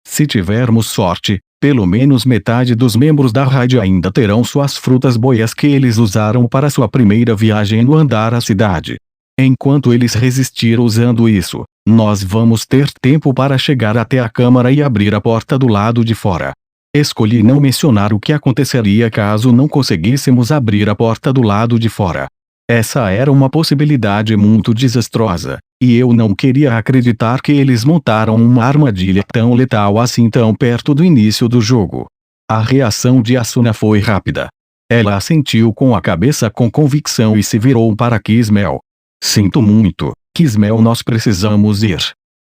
Se tivermos sorte, pelo menos metade dos membros da raid ainda terão suas frutas boias que eles usaram para sua primeira viagem no andar à cidade. Enquanto eles resistirem usando isso, nós vamos ter tempo para chegar até a câmara e abrir a porta do lado de fora. Escolhi não mencionar o que aconteceria caso não conseguíssemos abrir a porta do lado de fora. Essa era uma possibilidade muito desastrosa, e eu não queria acreditar que eles montaram uma armadilha tão letal assim tão perto do início do jogo. A reação de Asuna foi rápida. Ela assentiu com a cabeça com convicção e se virou para Kismel. Sinto muito, Kismel, nós precisamos ir.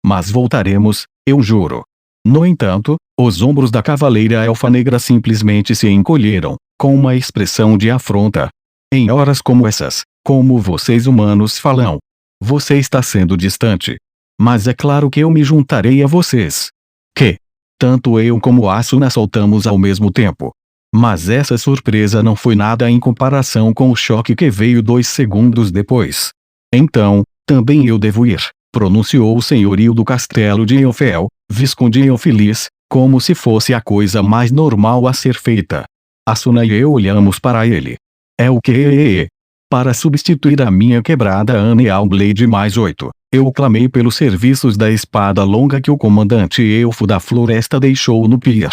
Mas voltaremos, eu juro. No entanto, os ombros da cavaleira elfa negra simplesmente se encolheram, com uma expressão de afronta. Em horas como essas, como vocês humanos falam. Você está sendo distante. Mas é claro que eu me juntarei a vocês. Que? Tanto eu como Asuna soltamos ao mesmo tempo. Mas essa surpresa não foi nada em comparação com o choque que veio 2 segundos depois. Então, também eu devo ir, pronunciou o senhorio do castelo de Eofel, Visconde Eofilis, como se fosse a coisa mais normal a ser feita. Asuna e eu olhamos para ele. É o que? Para substituir a minha quebrada Aneal Blade mais 8, eu clamei pelos serviços da espada longa que o comandante elfo da floresta deixou no pier.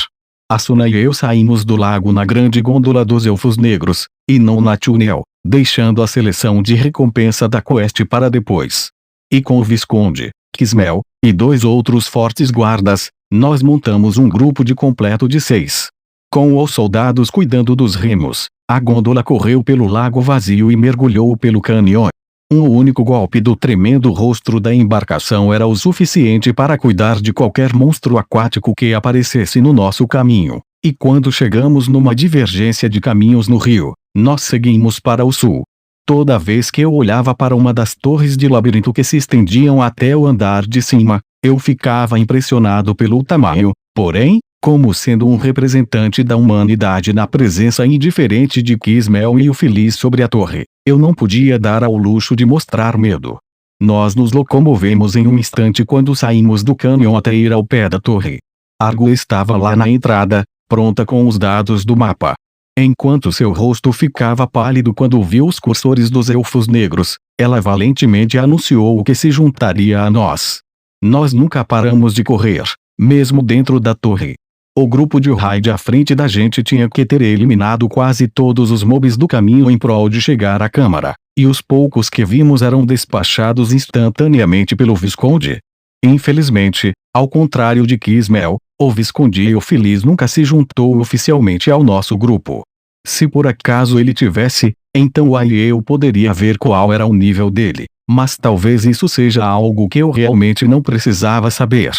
Asuna e eu saímos do lago na grande gôndola dos elfos negros, e não na túnel, deixando a seleção de recompensa da quest para depois. E com o Visconde, Kismel, e 2 outros fortes guardas, nós montamos um grupo de completo de 6. Com os soldados cuidando dos remos, a gôndola correu pelo lago vazio e mergulhou pelo cânion. Um único golpe do tremendo rostro da embarcação era o suficiente para cuidar de qualquer monstro aquático que aparecesse no nosso caminho, e quando chegamos numa divergência de caminhos no rio, nós seguimos para o sul. Toda vez que eu olhava para uma das torres de labirinto que se estendiam até o andar de cima, eu ficava impressionado pelo tamanho, porém, como sendo um representante da humanidade na presença indiferente de Kismel e o Feliz sobre a torre, eu não podia dar ao luxo de mostrar medo. Nós nos locomovemos em um instante quando saímos do cânion até ir ao pé da torre. Argo estava lá na entrada, pronta com os dados do mapa. Enquanto seu rosto ficava pálido quando viu os cursores dos elfos negros, ela valentemente anunciou que se juntaria a nós. Nós nunca paramos de correr, mesmo dentro da torre. O grupo de raid à frente da gente tinha que ter eliminado quase todos os mobs do caminho em prol de chegar à câmara, e os poucos que vimos eram despachados instantaneamente pelo Visconde. Infelizmente, ao contrário de Kismel, o Visconde Eufeliz nunca se juntou oficialmente ao nosso grupo. Se por acaso ele tivesse, então aí eu poderia ver qual era o nível dele, mas talvez isso seja algo que eu realmente não precisava saber.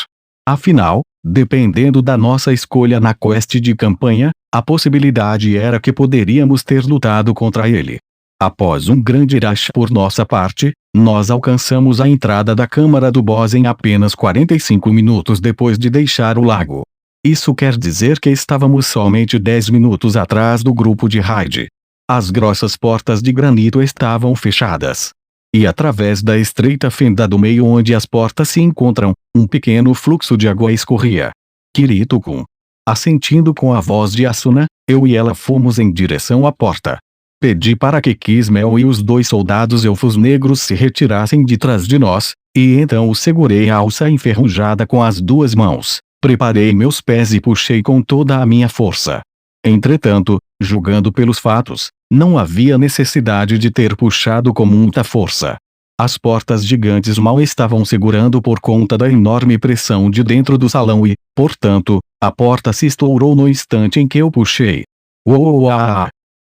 Afinal, dependendo da nossa escolha na quest de campanha, a possibilidade era que poderíamos ter lutado contra ele. Após um grande rush por nossa parte, nós alcançamos a entrada da câmara do boss em apenas 45 minutos depois de deixar o lago. Isso quer dizer que estávamos somente 10 minutos atrás do grupo de raid. As grossas portas de granito estavam fechadas. E através da estreita fenda do meio onde as portas se encontram, um pequeno fluxo de água escorria. Kirito-kun. Assentindo com a voz de Asuna, eu e ela fomos em direção à porta. Pedi para que Kismel e os 2 soldados elfos negros se retirassem de trás de nós, e então segurei a alça enferrujada com as 2 mãos, preparei meus pés e puxei com toda a minha força. Entretanto, julgando pelos fatos, não havia necessidade de ter puxado com muita força. As portas gigantes mal estavam segurando por conta da enorme pressão de dentro do salão e, portanto, a porta se estourou no instante em que eu puxei. Uou!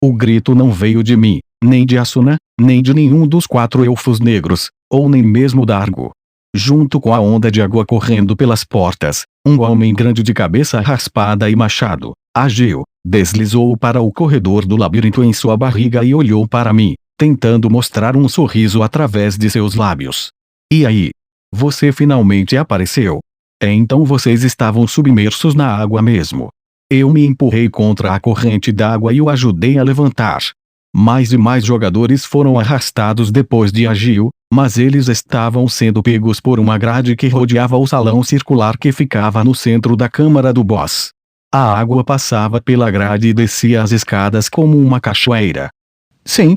O grito não veio de mim, nem de Asuna, nem de nenhum dos 4 elfos negros, ou nem mesmo da Argo. Junto com a onda de água correndo pelas portas, um homem grande de cabeça raspada e machado, agiu, deslizou para o corredor do labirinto em sua barriga e olhou para mim, tentando mostrar um sorriso através de seus lábios. E aí? Você finalmente apareceu. Então vocês estavam submersos na água mesmo. Eu me empurrei contra a corrente d'água e o ajudei a levantar. Mais e mais jogadores foram arrastados depois de Agil, mas eles estavam sendo pegos por uma grade que rodeava o salão circular que ficava no centro da câmara do boss. A água passava pela grade e descia as escadas como uma cachoeira. Sim.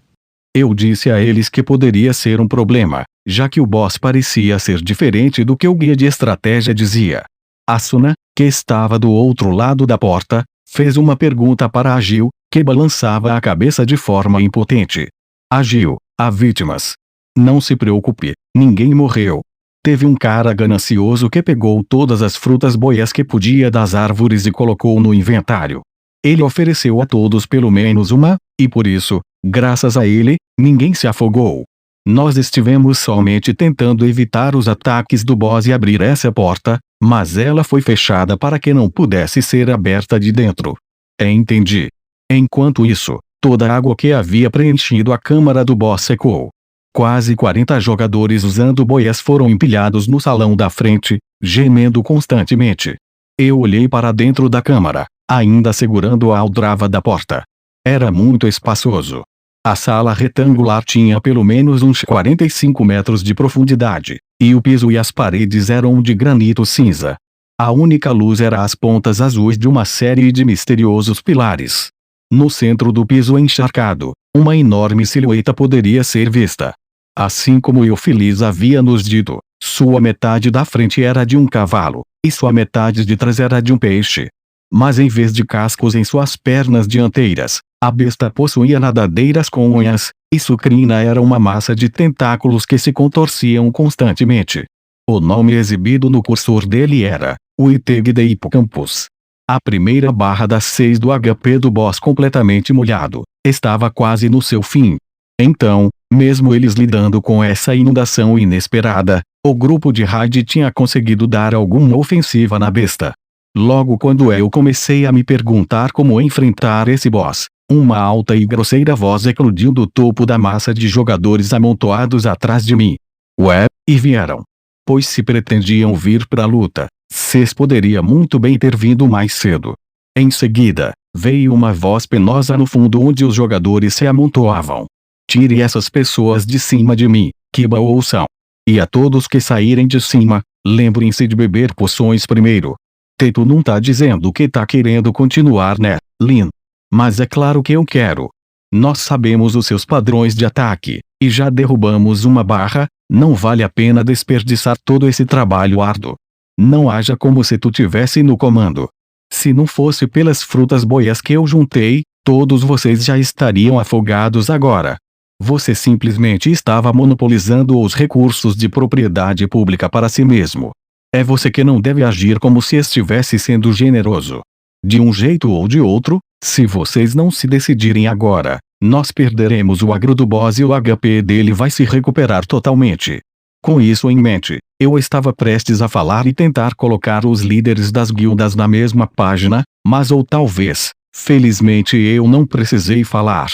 Eu disse a eles que poderia ser um problema, já que o boss parecia ser diferente do que o guia de estratégia dizia. Asuna, que estava do outro lado da porta, fez uma pergunta para Agil, que balançava a cabeça de forma impotente. Agil, há vítimas. Não se preocupe, ninguém morreu. Teve um cara ganancioso que pegou todas as frutas boias que podia das árvores e colocou no inventário. Ele ofereceu a todos pelo menos uma, e por isso, graças a ele, ninguém se afogou. Nós estivemos somente tentando evitar os ataques do boss e abrir essa porta, mas ela foi fechada para que não pudesse ser aberta de dentro. Entendi. Enquanto isso, toda a água que havia preenchido a câmara do boss secou. Quase 40 jogadores usando boias foram empilhados no salão da frente, gemendo constantemente. Eu olhei para dentro da câmara, ainda segurando a aldrava da porta. Era muito espaçoso. A sala retangular tinha pelo menos uns 45 metros de profundidade, e o piso e as paredes eram de granito cinza. A única luz era as pontas azuis de uma série de misteriosos pilares. No centro do piso encharcado, uma enorme silhueta poderia ser vista. Assim como Eufeliz havia nos dito, sua metade da frente era de um cavalo, e sua metade de trás era de um peixe. Mas em vez de cascos em suas pernas dianteiras, a besta possuía nadadeiras com unhas, e sua crina era uma massa de tentáculos que se contorciam constantemente. O nome exibido no cursor dele era o Iteg de Hippocampus. A primeira barra das 6 do HP do boss completamente molhado, estava quase no seu fim. Então, mesmo eles lidando com essa inundação inesperada, o grupo de raid tinha conseguido dar alguma ofensiva na besta. Logo quando eu comecei a me perguntar como enfrentar esse boss, uma alta e grosseira voz eclodiu do topo da massa de jogadores amontoados atrás de mim. Ué, e vieram. Pois se pretendiam vir pra luta, cês poderia muito bem ter vindo mais cedo. Em seguida, veio uma voz penosa no fundo onde os jogadores se amontoavam. Tire essas pessoas de cima de mim, Kiba Oução. E a todos que saírem de cima, lembrem-se de beber poções primeiro. Tu não tá dizendo que tá querendo continuar, né, Lin? Mas é claro que eu quero. Nós sabemos os seus padrões de ataque, e já derrubamos uma barra, não vale a pena desperdiçar todo esse trabalho árduo. Não haja como se tu tivesse no comando. Se não fosse pelas frutas boias que eu juntei, todos vocês já estariam afogados agora. Você simplesmente estava monopolizando os recursos de propriedade pública para si mesmo. É você que não deve agir como se estivesse sendo generoso. De um jeito ou de outro, se vocês não se decidirem agora, nós perderemos o agro do boss e o HP dele vai se recuperar totalmente. Com isso em mente, eu estava prestes a falar e tentar colocar os líderes das guildas na mesma página, mas ou talvez, felizmente eu não precisei falar.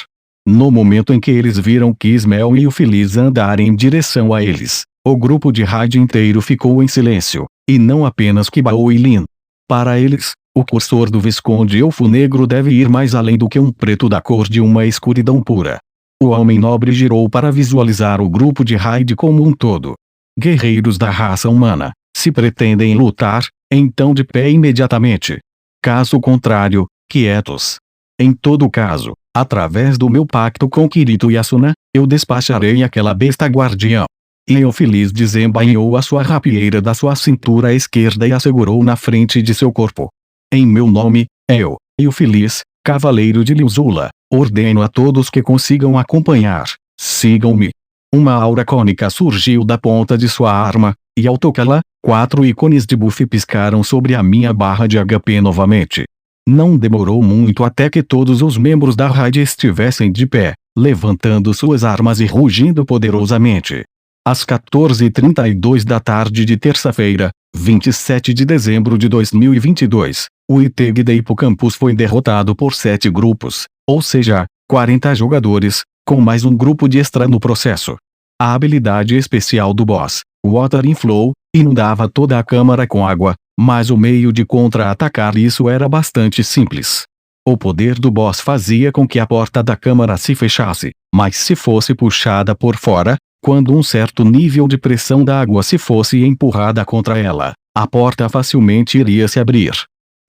No momento em que eles viram Kismel e o Feliz andarem em direção a eles, o grupo de raid inteiro ficou em silêncio, e não apenas Kibao e Lin. Para eles, o cursor do Visconde Elfo Negro deve ir mais além do que um preto da cor de uma escuridão pura. O homem nobre girou para visualizar o grupo de raid como um todo. Guerreiros da raça humana, se pretendem lutar, então de pé imediatamente. Caso contrário, quietos. Em todo caso, através do meu pacto com Kirito e Asuna, eu despacharei aquela besta guardiã. E o Feliz desembainhou a sua rapieira da sua cintura esquerda e a segurou na frente de seu corpo. Em meu nome, eu, e o Feliz, Cavaleiro de Liuzula, ordeno a todos que consigam acompanhar, sigam-me. Uma aura cônica surgiu da ponta de sua arma, e ao tocá-la, 4 ícones de buff piscaram sobre a minha barra de HP novamente. Não demorou muito até que todos os membros da raid estivessem de pé, levantando suas armas e rugindo poderosamente. Às 14h32 da tarde de terça-feira, 27 de dezembro de 2022, o ITG de Hipocampus foi derrotado por 7 grupos, ou seja, 40 jogadores, com mais um grupo de extra no processo. A habilidade especial do boss, Water Inflow, inundava toda a câmara com água, mas o meio de contra-atacar isso era bastante simples. O poder do boss fazia com que a porta da câmara se fechasse, mas se fosse puxada por fora, quando um certo nível de pressão da água se fosse empurrada contra ela, a porta facilmente iria se abrir.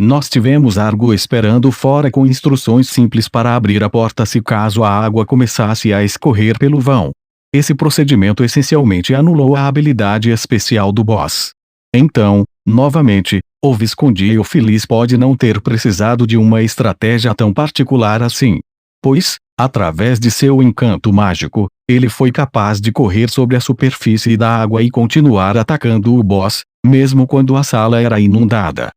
Nós tivemos Argo esperando fora com instruções simples para abrir a porta se caso a água começasse a escorrer pelo vão. Esse procedimento essencialmente anulou a habilidade especial do boss. Então, novamente, o Visconde Feliz pode não ter precisado de uma estratégia tão particular assim. Pois, através de seu encanto mágico, ele foi capaz de correr sobre a superfície da água e continuar atacando o boss, mesmo quando a sala era inundada.